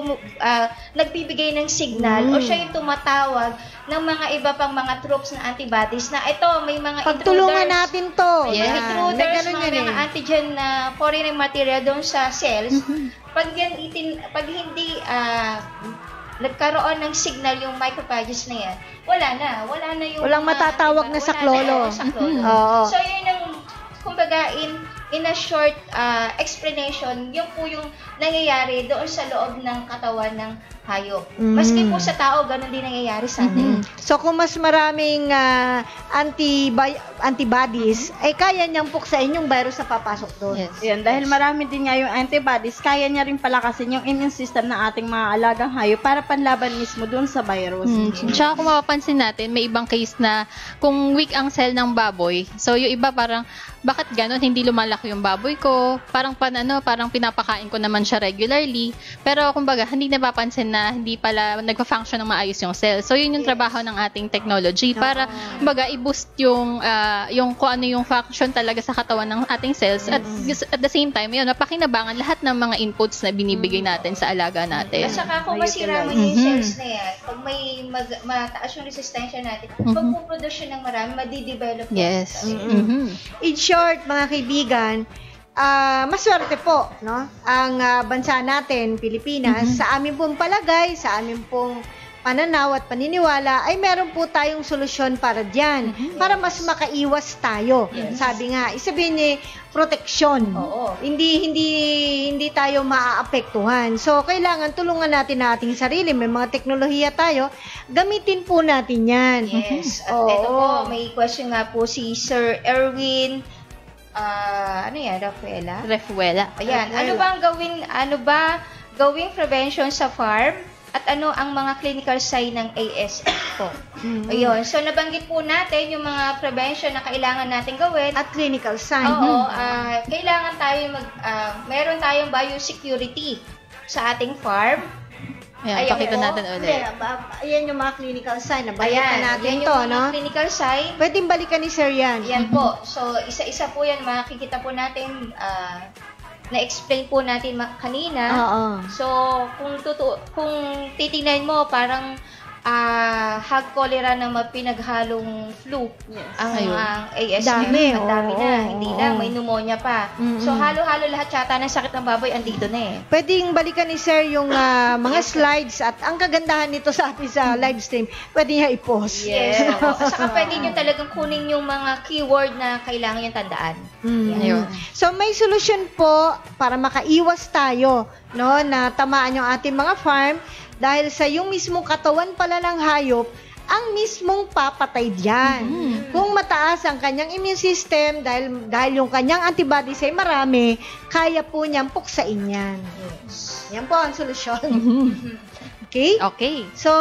nagbibigay ng signal o siya yung tumatawag ng mga iba pang mga troops na antibodies na ito, may mga pagtulungan natin to. May Yan. intruders, Ganun mga yan eh. antigen na foreign material doon sa cells. Pag hindi nagkaroon ng signal yung microphages na yan, wala na yung Walang matatawag na saklolo. Oo. So yun ang kumbaga in a short explanation, yung po yung nangyayari doon sa loob ng katawan ng hayop. Maski po sa tao, ganun din nangyayari sa atin. So kung mas maraming antibodies, ay kaya niyang puksain yung virus na papasok doon. Yes. Yan, dahil marami din nga yung antibodies, kaya niya rin palakasin yung immune system ng ating mga alagang hayop para panlaban mismo dun sa virus. Tsaka kung mapapansin natin, may ibang case na kung weak ang cell ng baboy, so yung iba parang, bakit ganon, hindi lumalaki yung baboy ko, parang pinapakain ko naman siya regularly, pero kumbaga, hindi napapansin na hindi pala nagpa-function ng maayos yung cell. So yun yung trabaho ng ating technology para kumbaga i-boost yung kung ano yung function talaga sa katawan ng ating cells at the same time yun napakinabangan lahat ng mga inputs na binibigay natin sa alaga natin. At saka kung masira mo yung cells na yan, pag may mataas yung resistensya natin, magpuproduce ng marami, madidevelop Yes. In short, mga kaibigan, maswerte po, no? Ang bansa natin, Pilipinas, sa aming pong palagay, sa aming pong pananaw at paniniwala, ay meron po tayong solusyon para dyan. Para mas makaiwas tayo. Sabi nga, isabihin ni proteksyon. Oo. Hindi tayo maaapektuhan. So, kailangan tulungan natin ang ating sarili. May mga teknolohiya tayo, gamitin po natin yan. Yes. At ito po, may question nga po si Sir Erwin Refuela. Ayan, ano ba gawing prevention sa farm at ano ang mga clinical sign ng ASF po? Ayun, so nabanggit po natin yung mga prevention na kailangan natin gawin. At clinical sign. Oo, kailangan tayo meron tayong biosecurity sa ating farm. Ayan, pakita natin ulit. Ayan yung mga clinical sign. Nabanggit Ayan, na natin yan to, yung no? mga clinical sign. Pwedeng balikan ni Sir yan. Yan po. So, isa-isa po yan. Makikita po natin, na-explain po natin kanina. Oo. So, kung titingnan mo, parang hog cholera na mapinaghalong flu. Yes. Ang ASF. Dami, Ang dami oo, na. Hindi oo. lang, may pneumonia pa. So, halo-halo lahat yata ng sakit ng baboy, andito na eh. Pwedeng balikan ni Sir yung mga slides at ang kagandahan nito sa atin sa live stream, pwede niya i-post. Yes. Saka pwede nyo talagang kunin yung mga keyword na kailangan yung tandaan. Ayun. So may solusyon po para makaiwas tayo, no, na tamaan yung ating mga farm dahil sa yung mismong katawan pala ng hayop ang mismong papatay diyan. Kung mataas ang kanyang immune system dahil yung kanyang antibodies ay marami, kaya po niyang puksain yan. Yan po ang solusyon. Okay? Okay. So,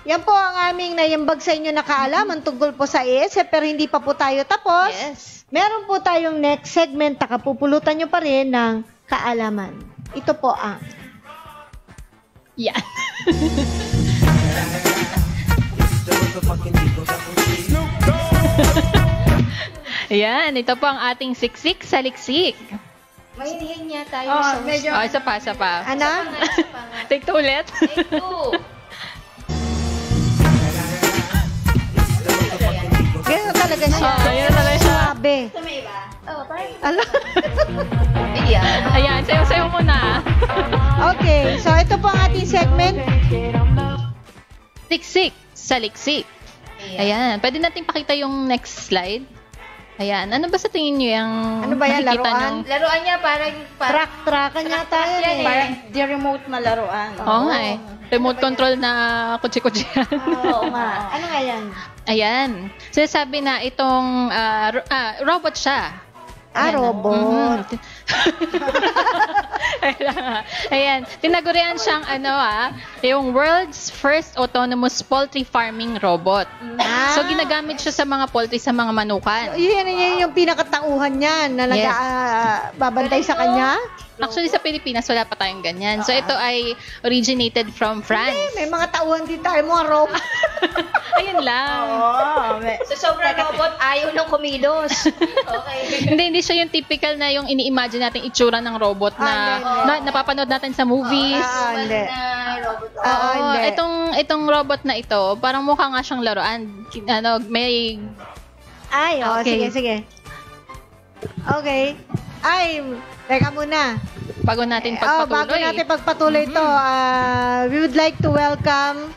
yan po ang aming naiambag sa inyo na kaalaman tungkol po sa ASF, pero hindi pa po tayo tapos. Yes. Meron po tayong next segment, nakapupulutan nyo pa rin ng kaalaman. Ito po ang Yan. Ayan, ito po ang ating siksik sa liksik. May hihinga tayo Oh, sa medyo- Isa pa, isa pa. Ano? Take two ulit. Take two. Ganyan talaga siya. Ganyan talaga siya. Sabi. Oh, parang Ano? Ayan. Ayan, sayo-sayo muna. Okay, so ito po ang ating segment. Siksik sa liksik. Ayan, pwede natin pakita yung next slide. Ayan, ano ba sa tingin nyo yung Ano ba yan, nakikita laruan? nyo? Laruan niya parang Track-trackan yata yan eh. Parang di remote na laruan. Oo nga eh. Remote control na kutsi-kutsi yan. Oo nga. Ano nga yan? Ayan. Sinasabi na itong robot siya. Robot. Ayan. Tinagurian siyang yung world's first autonomous poultry farming robot. So, ginagamit siya sa mga poultry, sa mga manukan. Yan yung pinakatauhan niyan na Yes. babantay sa kanya. Actually, sa Pilipinas, wala pa tayong ganyan. So, ito ay originated from France. May mga tauhan din tayo, mga robot. Ayun lang. sa sobrang robot, ayaw nang kumilos. Okay. Hindi siya yung typical na yung ini-imagine natin itsura ng robot na napapanood natin sa movies. Hindi. Na robot. Oo, hindi. itong robot na ito, parang mukha nga siyang laruan. May Ay, Okay. sige. Okay. Ay, teka muna. bago natin Bago pagpatuloy. natin pagpatuloy ito, we would like to welcome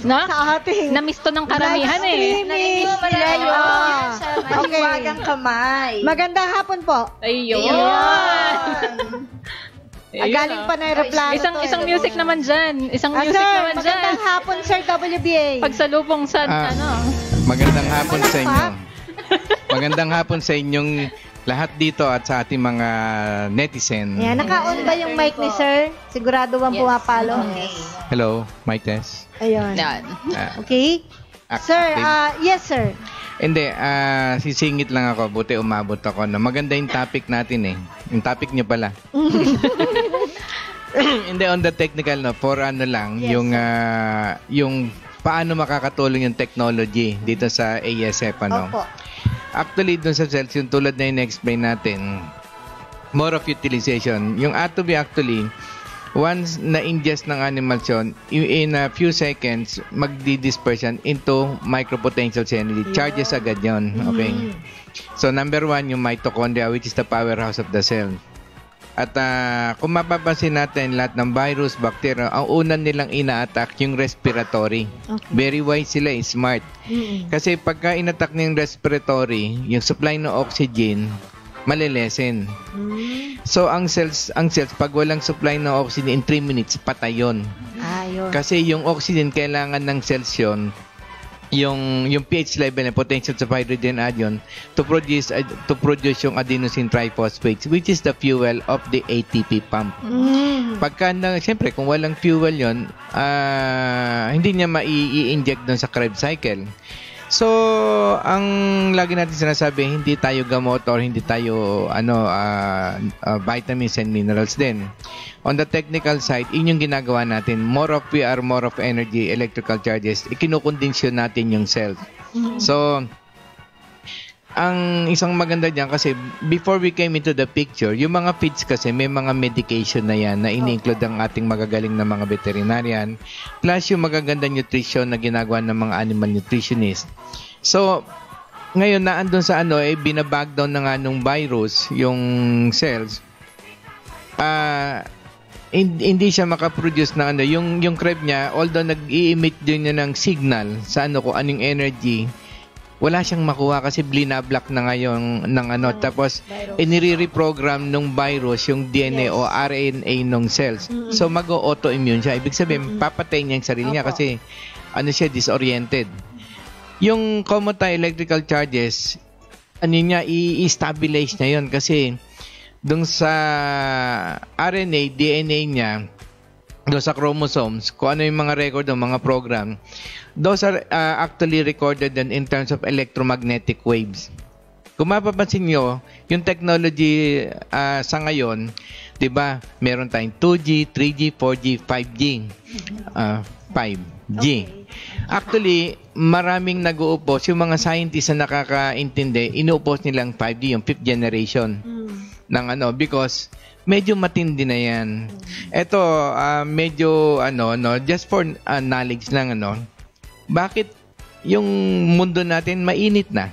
sa ating Na-miss to ng karamihan eh. live streaming. Malayo. Okay. Wagang kamay. Magandang hapon po. Ayun. Galing pa na aeroplano Isang music naman dyan. Isang music sir, naman dyan. magandang hapon, Sir WBA. Pagsalubong sa Magandang hapon sa inyo. Magandang hapon sa inyong lahat dito at sa ating mga netizen. Yan, naka-on ba yung mic ni Sir? Sigurado bang pumapalo? Hello, mic test. Ayun. Yan. Okay. Sir, yes sir. Hindi, sisingit lang ako. Buti umabot ako. Maganda yung topic natin eh. Yung topic niyo pala. Hindi, on the technical, for lang, Yes, yung paano makakatulong yung technology dito sa ASF, Opo. Actually, dun sa cells, yung tulad na yung explain natin, more of utilization. Yung Atobi actually, once na-ingest ng animals yun, in a few seconds, magdi-disperse yan into micropotential energy. Charges agad yun. Okay? So, number one, yung mitochondria, which is the powerhouse of the cell. At kung mapapansin natin, lahat ng virus, bacteria, ang unang nilang ina-attack yung respiratory. Okay. Very wise sila, smart. Kasi pagka in-attack ng respiratory, yung supply ng oxygen, malilesen. So, ang cells, pag walang supply ng oxygen in 3 minutes, patay yun. Ayun. Kasi yung oxygen, kailangan ng cells yun, yung pH level and potential of hydrogen ion to produce yung adenosine triphosphates, which is the fuel of the ATP pump. Pagka siyempre kung walang fuel yon, hindi niya mai-inject doon sa Krebs cycle. So, ang lagi natin sinasabi, hindi tayo gamot or hindi tayo vitamins and minerals din. On the technical side, yun yung ginagawa natin. More of energy, electrical charges, ikinukondensyon natin yung cells. So, ang isang maganda diyan kasi before we came into the picture, yung mga feeds kasi may mga medication na yan na ini-include ang ating magagaling na mga veterinarian plus yung magaganda nutrition na ginagawa ng mga animal nutritionist. So, ngayon na andun sa binabag down na nga nung virus yung cells. Hindi siya makaproduce ng yung Krebs niya, although nag-i-emit din niya ng signal sa kung anong energy, wala siyang makuha kasi blinablock na ngayon ng tapos inire-reprogram ng virus yung DNA o RNA ng cells. So mag-autoimmune siya. Ibig sabihin, papatay niya yung sarili niya kasi siya disoriented. Yung common electrical charges, i-stabilize niya yun kasi dun sa RNA, DNA niya, doon sa chromosomes, kung ano yung mga record ng mga program, those are actually recorded in terms of electromagnetic waves. Kung mapapansin nyo, yung technology sa ngayon, 'Diba? Meron tayong 2G, 3G, 4G, 5G. 5G. Actually, maraming nag-uupos. Yung mga scientists na nakakaintindi, inuupos nilang 5G, yung 5th generation. Ng because medyo matindi na yan. Ito, medyo, just for knowledge lang, bakit yung mundo natin mainit na?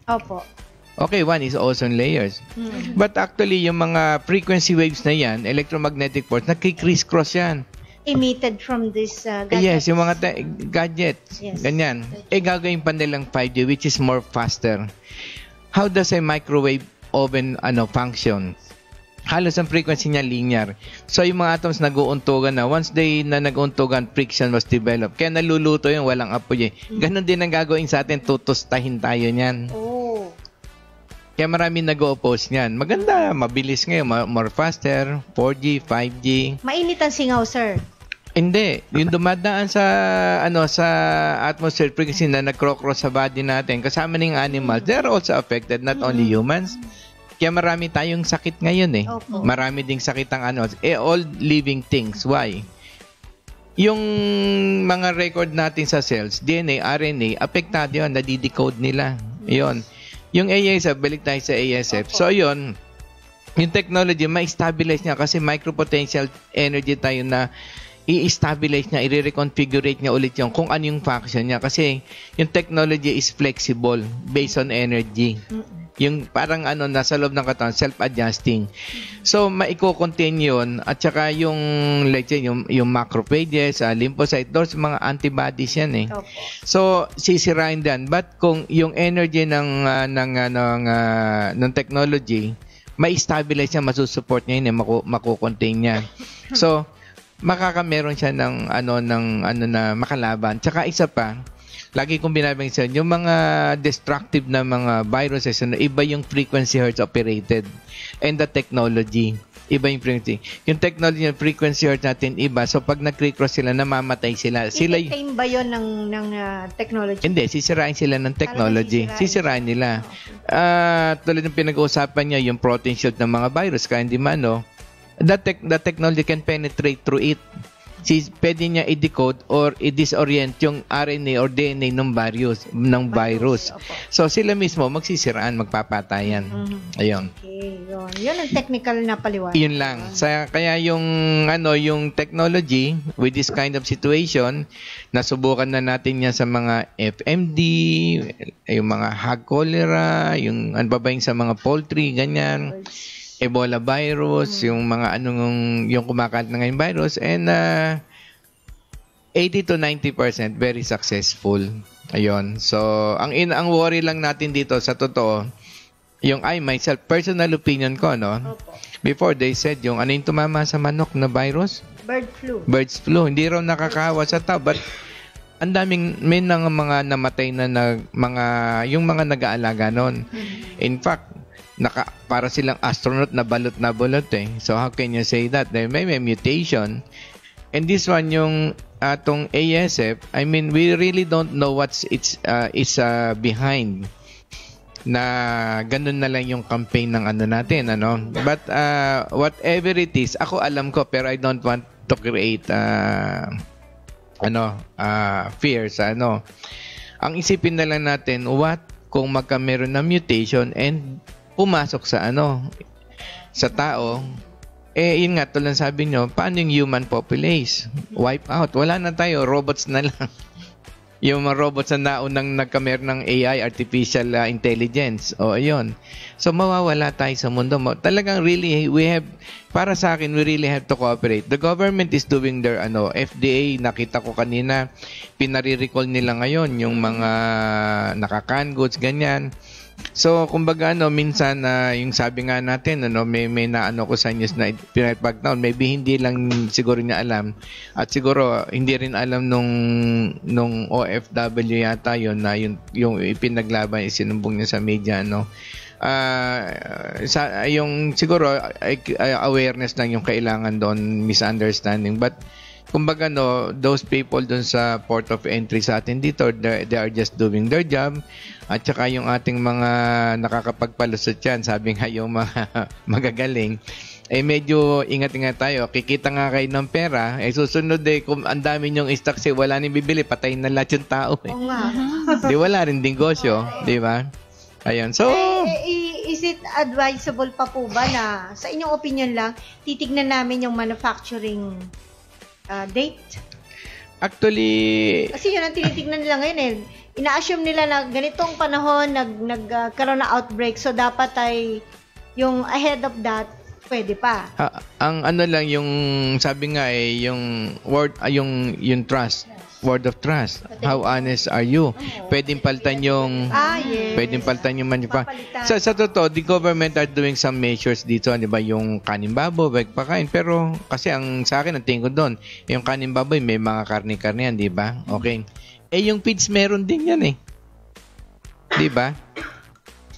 Opo. Okay, one is ozone layers. But actually, yung mga frequency waves na yan, electromagnetic force, nakikriss-cross yan. Emitted from this gadgets. Yes, yung mga gadgets. Yes. Ganyan. Gagawin pa nilang 5G, which is more faster. How does a microwave oven function? Halos ang frequency niya linear. So, yung mga atoms nag-uuntugan na. Once nag-uuntugan, friction was developed. Kaya naluluto yung walang apoy. Ganon din ang gagawin sa atin. Tutustahin tayo niyan. Kaya marami nag-o-oppose niyan. Maganda, mabilis ngayon, more faster, 4G, 5G. Mainit ang singaw, sir. Hindi, yung dumadaan sa sa atmosphere frequency na nag-cross sa body natin, kasama ng animals, they're also affected, not only humans. Kaya marami tayong sakit ngayon eh. Opo. Marami ding sakit ang all living things. Why? Yung mga record natin sa cells, DNA, RNA, apektado yun, nadidecode nila. Yun. Yung ASF, balik tayo sa ASF. So, yun, yung technology, ma-stabilize niya kasi micropotential energy tayo na i-stabilize niya, i-reconfigurate niya ulit yung kung ano yung function niya. Kasi yung technology is flexible based on energy. Yung parang nasa loob ng katawan, self-adjusting. So, maiko-contain yun. At saka yung, let's say, yung macrophages, lymphocytes, those mga antibodies yan eh. Opo. So, sisirain din. But kung yung energy ng technology, ma-stabilize niya, masusupport niya yun, makukontain niya. So, makakameron siya ng na makalaban. Tsaka isa pa, lagi kong binabang sa yung mga destructive na mga viruses, iba yung frequency hertz operated and the technology. Iba yung frequency. Yung technology, yung frequency hertz natin iba. So, pag nag-recross sila, namamatay sila. I-contain ba yun ng technology? Hindi, sisirain sila ng technology. Sisirain nila. Tulad ng pinag-uusapan niya, yung protein shield ng mga virus, kaya hindi man, the technology can penetrate through it. Pwede niya i-decode or i-disorient yung RNA or DNA ng virus. So, sila mismo magsisiraan, magpapatayan. Ayun. Okay, yun ang technical na paliwanag. Yun lang. Kaya yung technology with this kind of situation, nasubukan na natin yan sa mga FMD, yung mga hog cholera, yung sa mga poultry, ganyan. Ebola virus, yung mga yung kumakalat na ngayong virus, and 80 to 90% very successful. Ayun. So, ang worry lang natin dito sa totoo, yung myself, personal opinion ko, before they said yung yung tumama sa manok na virus? Bird flu. Hindi raw nakakahawa sa tao, but ang daming, may mga namatay na yung mga nag-aalaga nun. In fact, para silang astronaut na balot eh. So how can you say that? May mutation. And this one, yung atong ASF, I mean, we really don't know what's is behind na ganun na lang yung campaign ng natin, But whatever it is, ako alam ko, pero I don't want to create fears. Ang isipin na lang natin, what kung magkameron na mutation and pumasok sa tao, yun nga, tulad sabi nyo, paano yung human populace? Wipe out. Wala na tayo, robots na lang. Yung mga robots na naunang nagkameron ng AI, artificial intelligence. Ayun. So, mawawala tayo sa mundo. Talagang really, para sa akin, we really have to cooperate. The government is doing their, FDA, nakita ko kanina, pinare-recall nila ngayon, yung mga naka-canned goods, ganyan. So, kumbaga, minsan, yung sabi nga natin, may ko sa news na pinag-backdown, maybe hindi lang siguro niya alam, at siguro hindi rin alam nung OFW yata yun, na yung ipinaglaban, isinumbong niya sa media, yung siguro, awareness lang yung kailangan doon, misunderstanding, but kumbaga those people doon sa port of entry sa atin dito, they are just doing their job. At saka yung ating mga nakakapagpalusot yan, sabi nga yung mga magagaling, medyo ingat-ingat tayo. Kikita nga kayo ng pera, susunod kung ang dami nyong stock wala nang bibili, patayin na lahat yung tao Oo nga. Di wala rin negosyo, di ba? Ayun. So, Is it advisable pa po ba na, sa inyong opinion lang, titignan namin yung manufacturing date? actually, Kasi yun ang tinitignan nila ngayon eh. Ina-assume nila na ganitong panahon nagkaroon na outbreak, so dapat ay yung ahead of that, pwede pa. ang ano lang yung sabi nga yung yung trust, word of trust. How honest are you? Pwedeng palitan yung Yes. pwedeng palitan yung Papalitan. sa totoo, the government are doing some measures dito, di ba, yung kanin baboy, pagpakain, pero kasi ang sa akin ang tingin ko doon, yung kanin baboy may mga karne-karne yan, di ba? Okay. Yung feeds meron din yan di ba?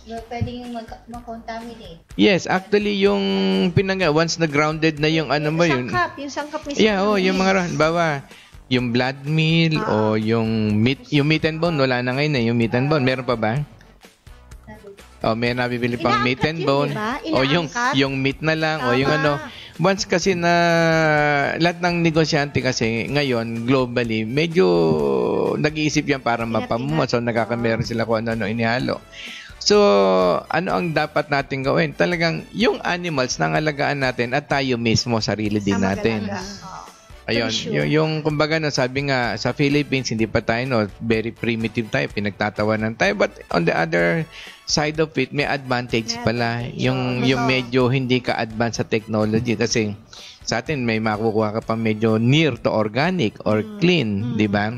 Pwedeng mag-contaminate. Yes, actually yung once na grounded na yung ano mo yun. Yung sangkap mismo. Yung mga bawa yung blood meal o yung meat and bone, wala na ngayon yung meat and bone. Meron pa ba? May nabibili pang meat and Inaangkat yun, bone. diba? O Inaangkat? yung meat na lang o yung Tama. ano. Once kasi na lahat ng negosyante kasi ngayon globally medyo nag-iisip yan para mapamumo. So nagkakameron sila kung ano inihalo. So, ano ang dapat natin gawin? Talagang yung animals nangalagaan natin at tayo mismo sarili din natin. Ayun, yung kumbaga sabi nga sa Philippines hindi pa tayo very primitive tayo, pinagtatawanan tayo, but on the other side of it may advantage pala yung medyo hindi ka advance sa technology kasi sa atin may makukuha ka pa medyo near to organic or clean, di ba?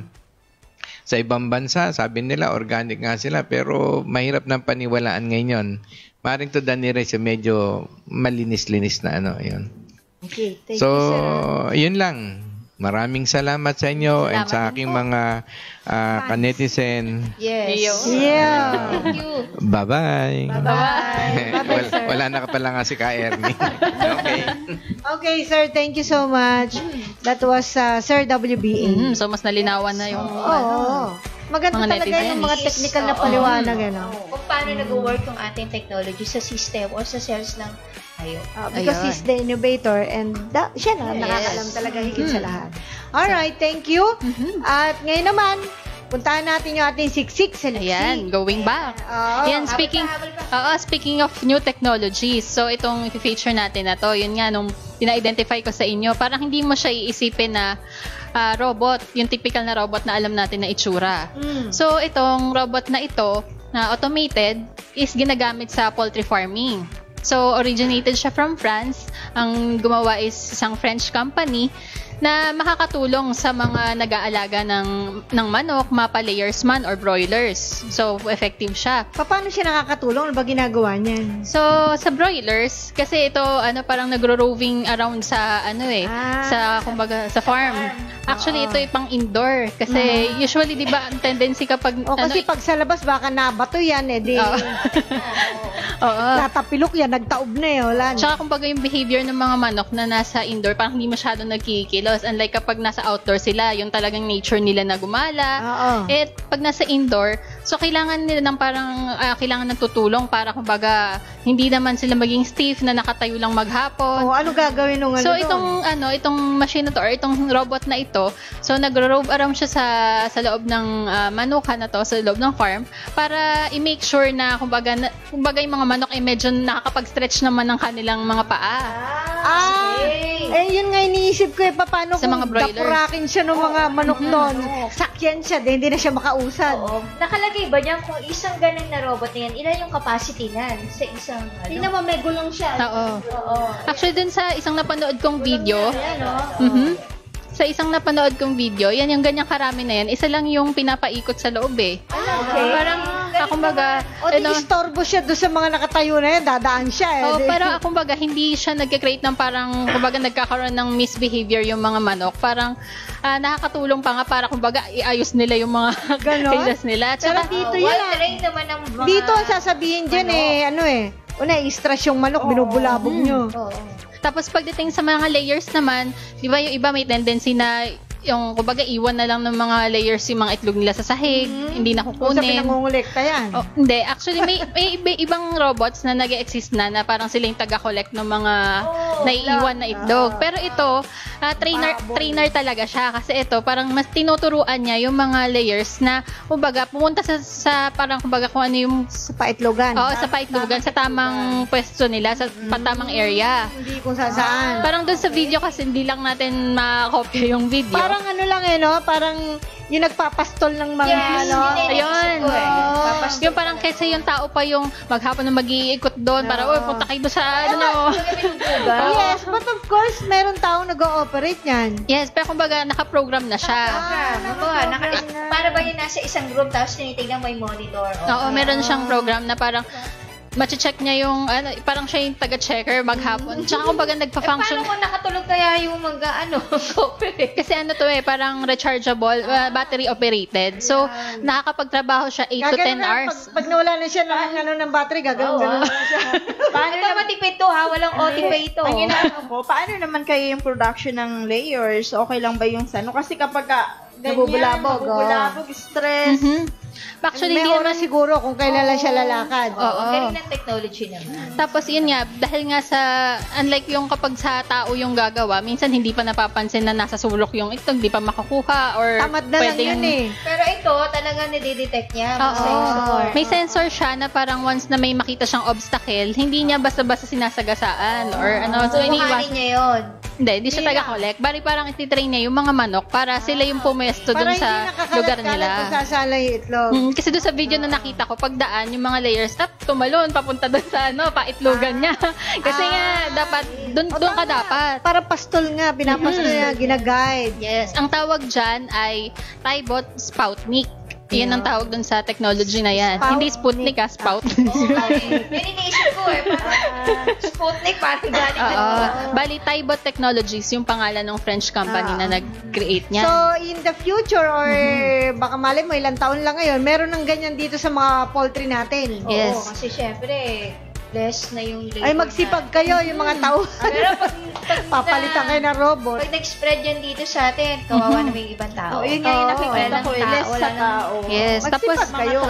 Sa ibang bansa, sabi nila organic nga sila pero mahirap nang paniwalaan ngayon. Maring to the nearest medyo malinis-linis na yun. Okay, thank So, you, sir. yun lang. Maraming salamat sa inyo and sa aking mga kanetizen. Yes. Yeah. Thank you. Bye-bye. Bye-bye, sir. Wala na ka pala nga si Ka Ernie. Okay. Okay, sir. Thank you so much. That was Sir WBA. So, mas nalinawan na yung... Oo. Maganda Mga talaga yung mga netizens. technical na paliwanag. Kung paano nag-work yung ating technology sa system or sa cells ng tayo. Because Ayun. he's the innovator and siya na nakakalam talaga higit sa lahat. Alright, thank you. At ngayon naman, puntahan natin yung ating siksik sa lipsi. Ayan, going back. Oo. Yan, speaking of new technologies, so itong feature natin na to, yun nga, nung ina-identify ko sa inyo, parang hindi mo siya iisipin na robot, yung typical na robot na alam natin na itsura. So, itong robot na ito, na automated, is ginagamit sa poultry farming. So, originated siya from France. Ang gumawa is isang French company na makakatulong sa mga nag-aalaga ng manok, mapa layers man or broilers. So, effective siya. Paano siya nakakatulong? Ano ba ginagawa niyan? So, sa broilers, kasi ito, parang nagro-roving around sa, kumbaga, sa farm. Actually, ito ay pang indoor. Kasi, usually, di ba, ang tendency kapag, Kasi pag sa labas, baka nabato yan, Oo. Natapilok yan, nagtaob na wala na. Tsaka, kumbaga, yung behavior ng mga manok na nasa indoor, parang hindi masyadong nagkikilos. Unlike kapag nasa outdoor sila, yung talagang nature nila na gumala. Oo. Pag nasa indoor, so kailangan nila ng parang, kailangan ng tutulong para, kumbaga, hindi naman sila maging stiff na nakatayo lang maghapon. Ano gagawin nung So itong machine na to or itong robot na ito, so nagro-rove around siya sa loob ng manukan na to, sa loob ng farm para i-make sure na kumbaga yung mga manok ay medyo nakakapag-stretch naman ng kanilang mga paa. Yun nga iniisip ko paano Sa kung mga broilers. dapurakin siya ng mga manok doon. Sakyan siya, hindi na siya makausad. Oo. Nakalagay ba dyan kung isang ganun na robot na yan, ilan yung capacity niyan sa isang, Hindi naman may gulong siya. Oo. Actually dun sa isang napanood kong video, Ayan, sa isang napanood kong video, yan yung ganyang karami na yan, isa lang yung pinapaikot sa loob eh. Okay. Parang, kumbaga, O di istorbo siya doon sa mga nakatayo na yan, dadaan siya. pero kumbaga, hindi siya nag-create ng parang, kumbaga, nagkakaroon ng misbehavior yung mga manok. Parang, nakakatulong pa nga para, kumbaga, iayos nila yung mga kilos nila. Pero Tsaka, dito well-trained naman ng mga... Dito ang sasabihin dyan i-stress yung manok, binubulabog nyo. tapos pagdating sa mga layers naman, di ba yung iba may tendency na yung, kumbaga, iwan na lang ng mga layers yung mga itlog nila sa sahig, hindi na Kung sa kukunin. pinangungulekta yan. Hindi. Actually, may ibang robots na nag-exist na parang sila yung taga-collect ng mga naiiwan na itlog. Pero ito, trainer talaga siya. Kasi ito, parang mas tinuturuan niya yung mga layers na, kumbaga, pumunta sa parang, kumbaga, kung ano yung Sa paitlogan. Oo, sa paitlogan, sa tamang pwesto nila, sa tamang area. Hindi kung saan. Parang doon sa video kasi hindi lang natin makakopya yung video. Parang ano lang no? Parang yung nagpapastol ng mga Ayun. Papastol Yung parang kaysa yung tao pa yung maghapon na mag-iikot doon para, punta kayo doon sa ano. Yes, but of course, meron taong nag-ooperate yan. Yes, pero kumbaga naka-program na siya. Para ba yun nasa isang group tapos tinitignan mo yung monitor? Oo, meron siyang program na parang mache-check niya yung, parang siya yung taga-checker maghapon. Tsaka kumbaga nagpa-function. Paano kung nakatulog kaya yung Kasi ano to parang rechargeable, battery operated. So, nakakapagtrabaho siya 8 to 10 hours. Pag nawala na siya ng battery, gagawin na siya. Paano na matipid to ha? Walang OTP ito. Ang inaano ko, paano naman kayo yung production ng layers? Okay lang ba yung sano? Kasi kapag nabubulabog, stress. Actually, may hindi oras naman siguro kung kailan lang siya lalakad. Oo. Ang galing ng technology naman. Tapos yun nga, dahil nga sa, unlike yung kapag sa tao yung gagawa, minsan hindi pa napapansin na nasa sulok yung itlog, hindi pa makakuha, or Tamad na lang yun Pero ito, talagang nade-detect niya. Oo. Sensor. May sensor siya na parang once na may makita siyang obstacle, hindi niya basta-basta sinasagasaan or ano. So, Kukuhanin niya yun. Hindi siya taga-collect. Bali parang ititrain niya yung mga manok para sila yung pumesto dun sa lugar nila. Para hindi kung sasala yung itlog. Kasi doon sa video na nakita ko, pagdaan, yung mga layers, tumalon, papunta doon sa paitlogan niya. Kasi nga, dapat, doon ka dapat. Para pastol nga, pinapastol niya, ginaguide. Yes. Ang tawag dyan ay Tybot Spoutnik. Yan ang tawag dun sa technology na yan. Hindi Sputnik, Spoutnik. Yun iniisip ko Sputnik, parang galing na. Bali, Tybot Technologies, yung pangalan ng French company na nag-create niyan. So, in the future, or baka malay mo, ilang taon lang ngayon, meron ng ganyan dito sa mga poultry natin. Yes. Oo, kasi syempre, less na yung labor Ay, magsipag kayo, yung mga tao. Pero pag papalitan kayo ng robot. Pag nag-spread yan dito sa atin, kawawa na may ibang tao. Yun nga yung nakikita ko, less sa tao. Yes. Tapos, kayo.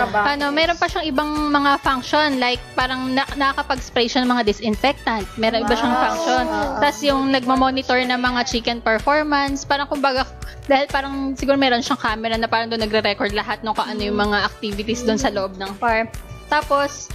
meron pa siyang ibang mga function, like parang nakakapag-spray siya ng mga disinfectant. Meron iba siyang function. Tapos yung nagmamonitor ng mga chicken performance, parang kumbaga, dahil parang siguro meron siyang camera na parang doon nagre-record lahat ng kung ano yung mga activities doon sa loob ng farm. Tapos,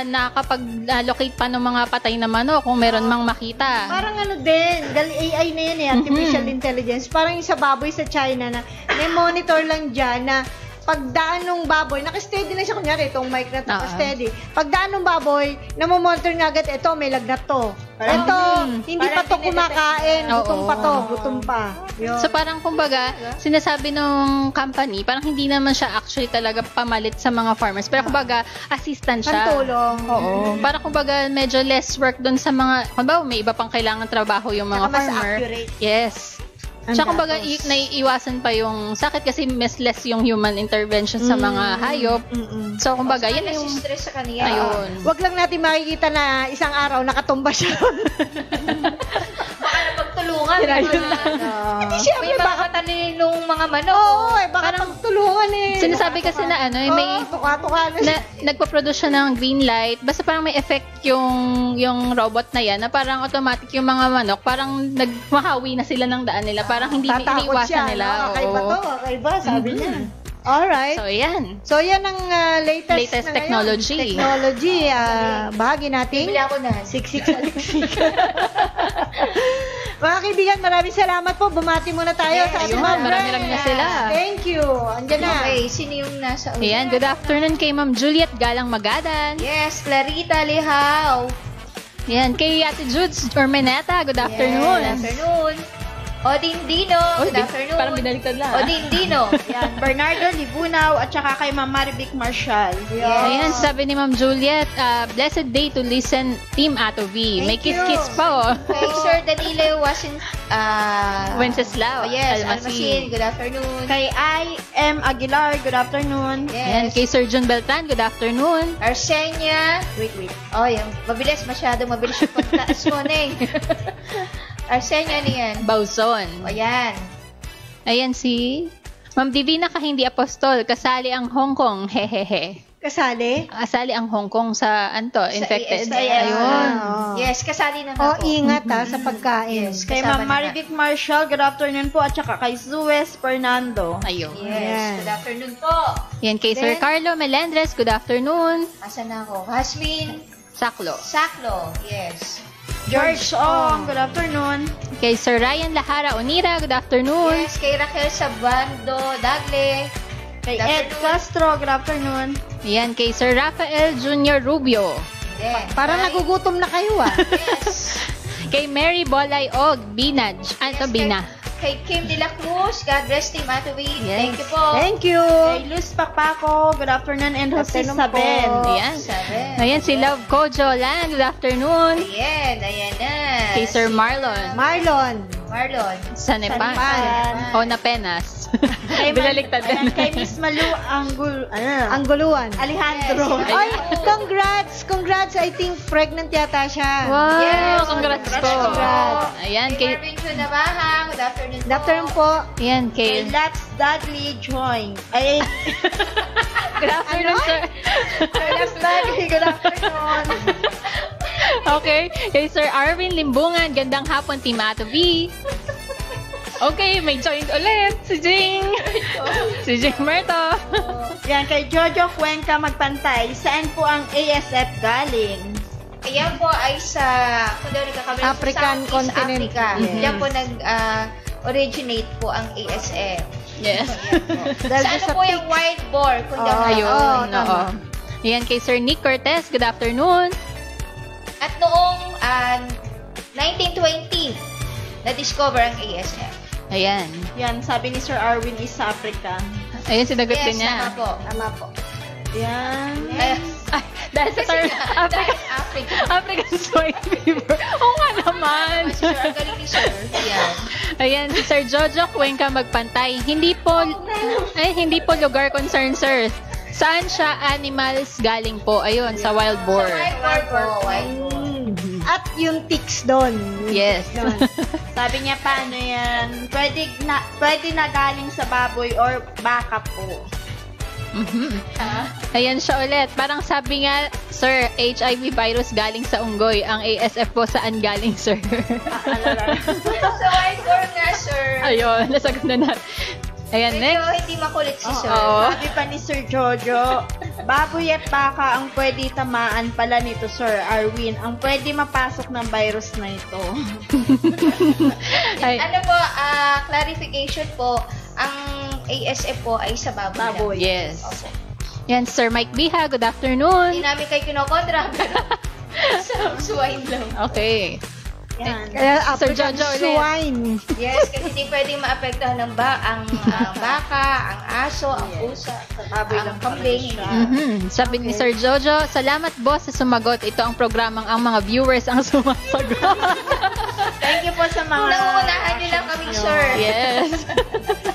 nakakapag-locate pa ng mga patay na manok kung meron mang makita. Parang ano din, AI na yan artificial intelligence. Parang yung sa baboy sa China na may monitor lang dyan na pagdaan ng baboy, naka-steady na siya, kunyari, itong mic na naka-steady. Pagdaan ng baboy, namomonitor nga agad, ito, may lagnat to. Ito, hindi pa to kumakain, gutom pa. Yun. So parang kumbaga, sinasabi ng company, parang hindi naman siya actually talaga pamalit sa mga farmers. Pero kumbaga, assistant siya. Pantulong. Oo. Parang kumbaga, medyo less work dun sa mga, kumbaga, may iba pang kailangan trabaho yung mga mas farmer. accurate. Yes. Tsaka kumbaga, naiiwasan pa yung sakit kasi mas less yung human intervention sa mga hayop. So kumbaga, yan yung stress sa kanya. Ayun. Wag lang natin makikita na isang araw nakatumba siya. Baka na magtulungan. Hindi siya, May baka taninong mga manok. Oo, baka magtulungan Sinasabi kasi na may tuka-tuka na nagpo-produce siya ng green light. Basta parang may effect yung robot na yan na parang automatic yung mga manok parang nagmahawi na sila ng daan nila. Parang hindi iniiwasan nila. Kakaiba, sabi niya. Alright. So, yan ang latest na technology. Technology. Bahagi natin. Bibili ako na. Siksik sa liksik. Mga kaibigan, maraming salamat po. Bumati muna tayo sa ating mga marami na sila. Thank you. Andiyan na. Okay, sino yung nasa ulo? Ayan, good afternoon kay Ma'am Juliet Galang Magadan. Yes, Clarita Lihaw. Ayan, kay Ate Judes Ormeneta, good afternoon. Good afternoon. Odin Dino, good afternoon. Parang binaliktad lang. Odin Dino. Yan, Bernardo Libunaw at saka kay Ma'am Marivic Marshall. Ayan, sabi ni Ma'am Juliet, blessed day to listen, Team Ato V. May kiss-kiss pa, Kay Sir Danilo Wenceslao. Yes, Almasin. good afternoon. Kay I.M. Aguilar, good afternoon. Ayan, kay Sir John Beltran, good afternoon. Arsenia. Wait. Oh, yan. Mabilis, masyado mabilis yung pagtaas mo, Neng. Arsenia niyan. Bauzon. O, yan. Ayan si Ma'am Divina Kahindi Apostol, kasali ang Hong Kong, hehehe. Kasali? Kasali ang Hong Kong sa infected. ASF. Ayun. Yes, kasali naman O, po. ingat sa pagkain. Yes. Kay Kasama Ma'am Marivic Marshall, good afternoon po. At saka kay Suez Fernando. Ayun. Yes, Ayan. good afternoon po. Yan kay Sir Then- Carlo Melendres, good afternoon. Asan na ako? Hasmin Saklo. Saklo, yes. George Ong, good afternoon. Kay Sir Ryan Lahara Onira, good afternoon. Yes, kay Raquel Sabando Dagle. Kay Good Ed afternoon. Castro, good afternoon. Yan kay Sir Rafael Jr. Rubio. Then, Parang kay- nagugutom na kayo Yes. Kay Mary Bolay Og, Binaj. Ano, Yes, Bina. Kay Kim De La Cruz, God bless Team Atowi. Yes. Thank you po. Thank you. Kay Luz Pakpako, good afternoon. And Jose Afternoon Sabel. po. Ayan. Sabi. Ayan si Love Kojo Lan, good afternoon. Ayan na. Kay Sir Marlon. Marlon. Marlon. Sanepan. Sanepan. O Napenas. Kay Binaliktad Ayan, din. kay Miss Malu Ang guluan. Alejandro. Yes. Ay, congrats! Congrats! I think pregnant yata siya. Wow, Yes, congrats po. congrats. Ayan, Kay kay, Marvin Chunabahang, good afternoon po. Good afternoon po. ayan, Kay kay, Lats Dudley Join. Ay, good afternoon, sir. kay Lats Dudley, good afternoon. Okay, kay Sir Arvin Limbungan, gandang hapon, Team Ato V. Okay, may joined ulit, si Jing. Si Jing Merto. Yan, kay Jojo Cuenca Magpantay. Saan po ang ASF galing? Ayan po ay sa, kung daw nagkakamali, African sa Southeast continent. Africa. Yes. Diyan po nag-originate po ang ASF. Yes. Dahil Sa ano sa po yung white boar? Kung daw Ayun, tama. oo. Ayan, kay Sir Nick Cortez, good afternoon. At noong 1920, na-discover ang ASF. Ayan. Yan, sabi ni Sir Arwin is sa Africa. Ayun, sinagot Yes, din niya. tama po. Tama po. Yan. Ay, Ay, dahil sa Sir dahil Africa. African swine fever. Oo nga naman. Si Sir, ang galing ni Sir. Ayan. Ayan, si Sir Jojo Cuenca Magpantay. Hindi po lugar concern, sir. Saan siya animals galing po? Ayun, sa wild boar. White boar po. White boar. At yung ticks doon. Yes. Sabi niya, paano yan? Pwede na galing sa baboy or baka po. Mhm. Ayan siya ulit. Parang sabi nga, sir, HIV virus galing sa unggoy. Ang ASF po saan galing, sir? Sa white boar nga, sir. Ayun, nasagot na natin. Ayan, Medyo next. hindi makulit si Sir. Oo. Sabi pa ni Sir Jojo, baboy at baka ang pwede tamaan pala nito, Sir Arwin. Ang pwede mapasok ng virus na ito. Ay, Ano po, clarification po, ang ASF po ay sa baboy. lang. yes. Opo. Yan, Sir Mike Biha, good Hindi afternoon. namin kayo kinokontra, pero sa swine lang. Okay. Yan. Kaya Sir African Jojo ulit. swine. Yes, kasi hindi pwedeng maapektuhan ng ang baka, ang aso, ang pusa, Baboy ang lang kambing. Mhm. Sabi ni Sir Jojo, salamat boss sa sumagot. Ito ang programang ang mga viewers ang sumasagot. Thank you po sa mga... Nauunahan nyo lang kami, sir. Yes.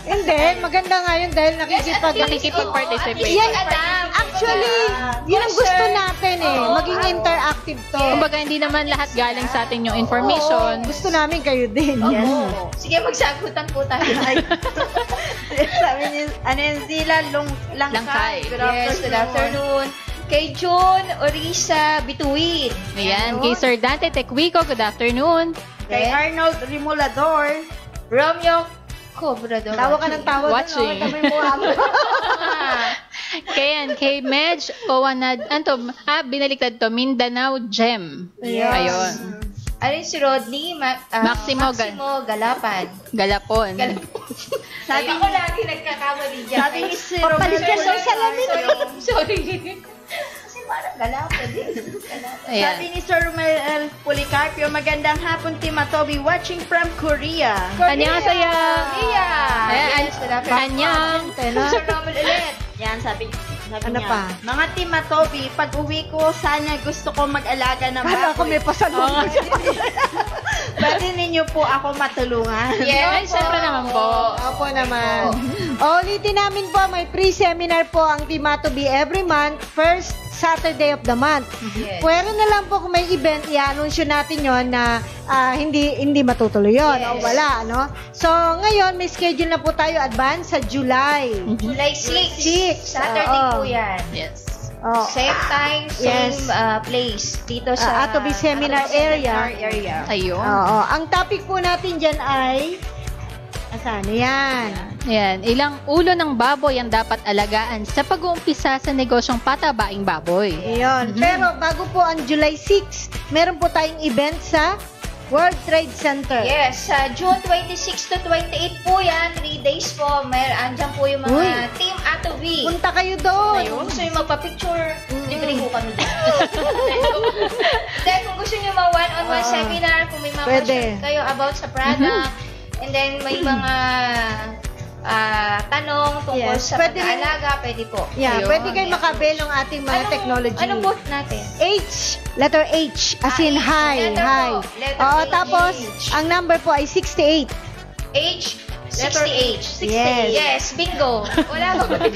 Hindi, maganda nga yun dahil Nakikipag-participate. Yan, alam. actually, yun ang gusto natin maging interactive to. Kumbaga, hindi naman lahat galing sa atin yung information. Gusto namin kayo din. Yes. Sige, magsagutan po tayo. Sabi ni Anenzila Langkay. Langkay. Yes, good afternoon. Kay June Orisa Bituin. Ayan, kay Sir Dante Tequico, good afternoon. Kay Arnold Rimulador. Romeo Cobrador. Tawa ka ng tawa. Watching. Kami mo ako. Kay Medj Owanad, binaliktad to, Mindanao Gem. Yes. Ayun. Ano yung si Rodney? Maximo Galapan. Galapon. Sabi ko lagi nagkakamali dyan. Sabi ni Sir Papalit ka Romero. sa salamin. Sorry. Kasi parang Galapan din. Ayan. Sabi ni Sir Romel Policarpio, magandang hapon, Team Atobi, watching from Korea. Annyeonghaseyo. Yeah. Ayan, Yes, good afternoon. Annyeong. Sir Romel ulit. Yan, sabi Ano niya. pa? Mga Team Atobi, pag uwi ko, sana gusto ko mag-alaga ng Kala ko baboy. may pasalubong. Pwede ninyo po ako matulungan. Ay, syempre naman po. Opo naman. Ulitin namin po, may pre-seminar po ang Team Atobi every month, first Saturday of the month. Yes. Pwede na lang po kung may event, i-anunsyo natin yon na hindi matutuloy yun o Yes. wala, no? So, ngayon, may schedule na po tayo advance sa July. July 6. 6. Saturday Oo. po yan. Yes. Oh. Same time, same Yes. place. Dito sa Atobi Seminar Area. Ayun. Oo. Ang topic po natin dyan ay... Asan? Yan. Yan. Ilang ulo ng baboy ang dapat alagaan sa pag-uumpisa sa negosyong patabaing baboy. Ayun. Pero bago po ang July 6, meron po tayong event sa World Trade Center. Yes, sa June 26 to 28 po yan. 3 days po. Andyan po yung mga Uy. Team Atobi. Punta kayo doon. Kung gusto nyo magpa-picture, libre ko kami doon. Then, kung gusto nyo ma-one-on-one seminar, kung may mga Pwede. questions kayo about sa product, and then may mga tanong tungkol Yes, sa pwede rin. pag-aalaga, pwede po. Yeah, Ayun. pwede kayo makabil ng ating mga technology. Anong booth natin? H, letter H, as in H, high, letter high. po, letter Oo, H. tapos, ang number po ay 68. Age? Letter 68. Yes. Yes, bingo. Wala ba?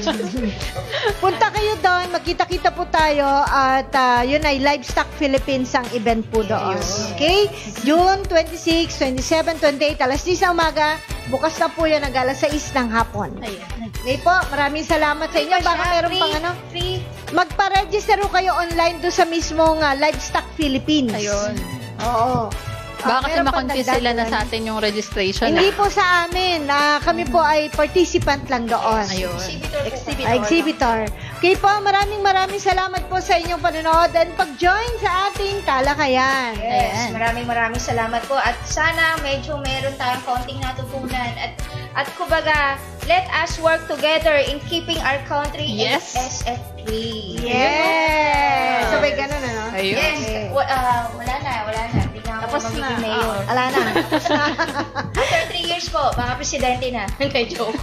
Punta kayo doon, magkita-kita po tayo at yun ay Livestock Philippines ang event po doon. Okay? June 26, 27, 28, alas 10 ng umaga. Bukas na po yan ang alas 6 ng hapon. Okay po, maraming salamat sa inyo. Baka meron pang ano? Free. Magpa-register po kayo online doon sa mismong Livestock Philippines. Ayun. Oo. Baka kasi meron pang makonfuse dagdag sila na doon. sa atin yung registration. Hindi po sa amin. Kami po ay participant lang doon. Ayun. Exhibitor. Exhibitor. Okay po, maraming salamat po sa inyong panonood and pag-join sa ating talakayan. Yes, maraming salamat po at sana medyo meron tayong konting natutunan at kumbaga, let us work together in keeping our country Yes. SSF-free. Yes! Sabay ganun, ano? Ayun. Yes, wala na. Tingnan ko Tapos na. magiging mayor. Ala na. After 3 years po, baka presidente na. Hindi, joke.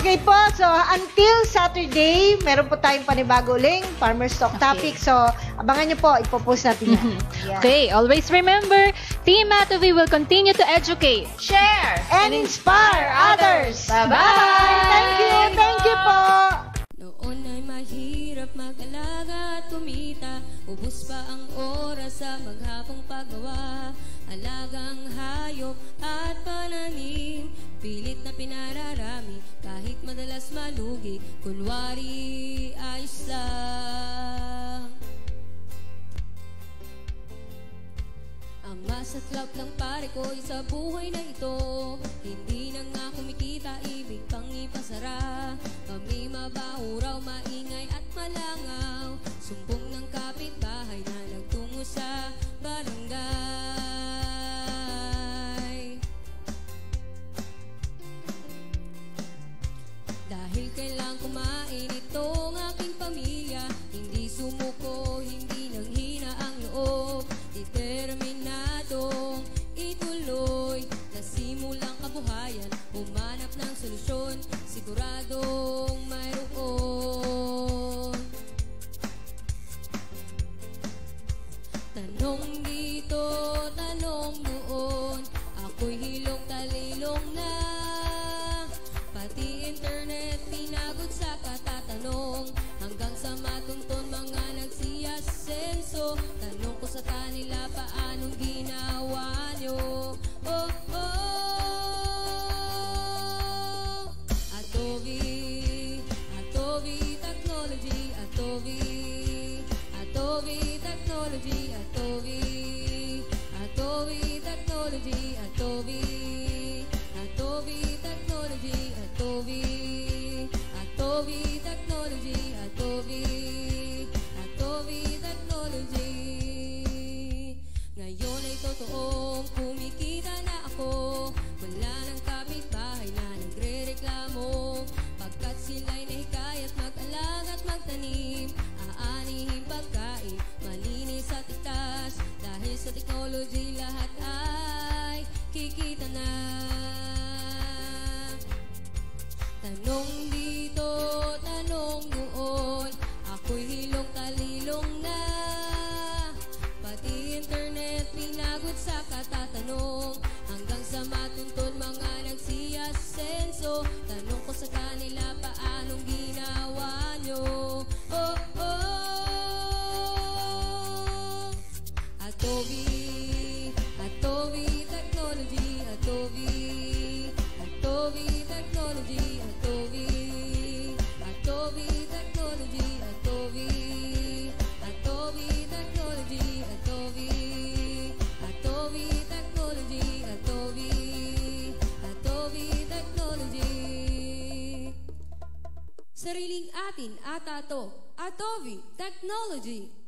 Okay po, so until Saturday, meron po tayong panibago uling Farmer's Talk topic. So, abangan nyo po, ipopost natin yan. Yeah. Okay, always remember, Team Atovi will continue to educate. Share! And inspire others. Bye-bye! Thank you po. Noon ay mahirap mag-alaga at kumita, ubos pa ang oras sa maghapong paggawa. Alagang hayop at pananim, pilit na pinararami, kahit madalas malugi, kunwari ayos lang. Ang masaklap lang pare ko sa buhay na ito, hindi na nga kumikita, ibig pang ipasara. Kami mabaho raw, maingay at malangaw, sumbong ng kapitbahay na nagtungo sa barangay. Dahil kailang kumain itong aking pamilya, hindi sumuko, hindi nanghina ang loob, determinadong ituloy, nasimulang kabuhayan, humanap ng solusyon, siguradong mayroon. Tanong dito, tanong doon, ako'y hilong talilong na, pati internet pinagod sa katatanong, hanggang sa matuntun mga nagsiyasenso. Tanong ko sa kanila, paanong ginawa nyo? Oh, oh. Atobi Technology, Atobi Technology, Atobi Technology, Atobi Technology, Atobi Technology, Atobi Technology. Ngayon ay totoong kumikita na ako, wala ng kapitbahay na nagre-reklamo, pagkat sila'y nahikayat mag-alaga at magtanim, aanihin pagkain, malinis at itas, dahil sa technology lahat ay kikita na. Tanong dito, tanong doon, ako'y hilong talilong na, pati internet pinagod sa katatanong, hanggang sa matuntun mga nagsiyasenso. Tanong ko sa kanila, paanong ginawa nyo? Oh, oh. Atobi Technology, Atobi Technology, Atobi natin ata to. Atovi Technology.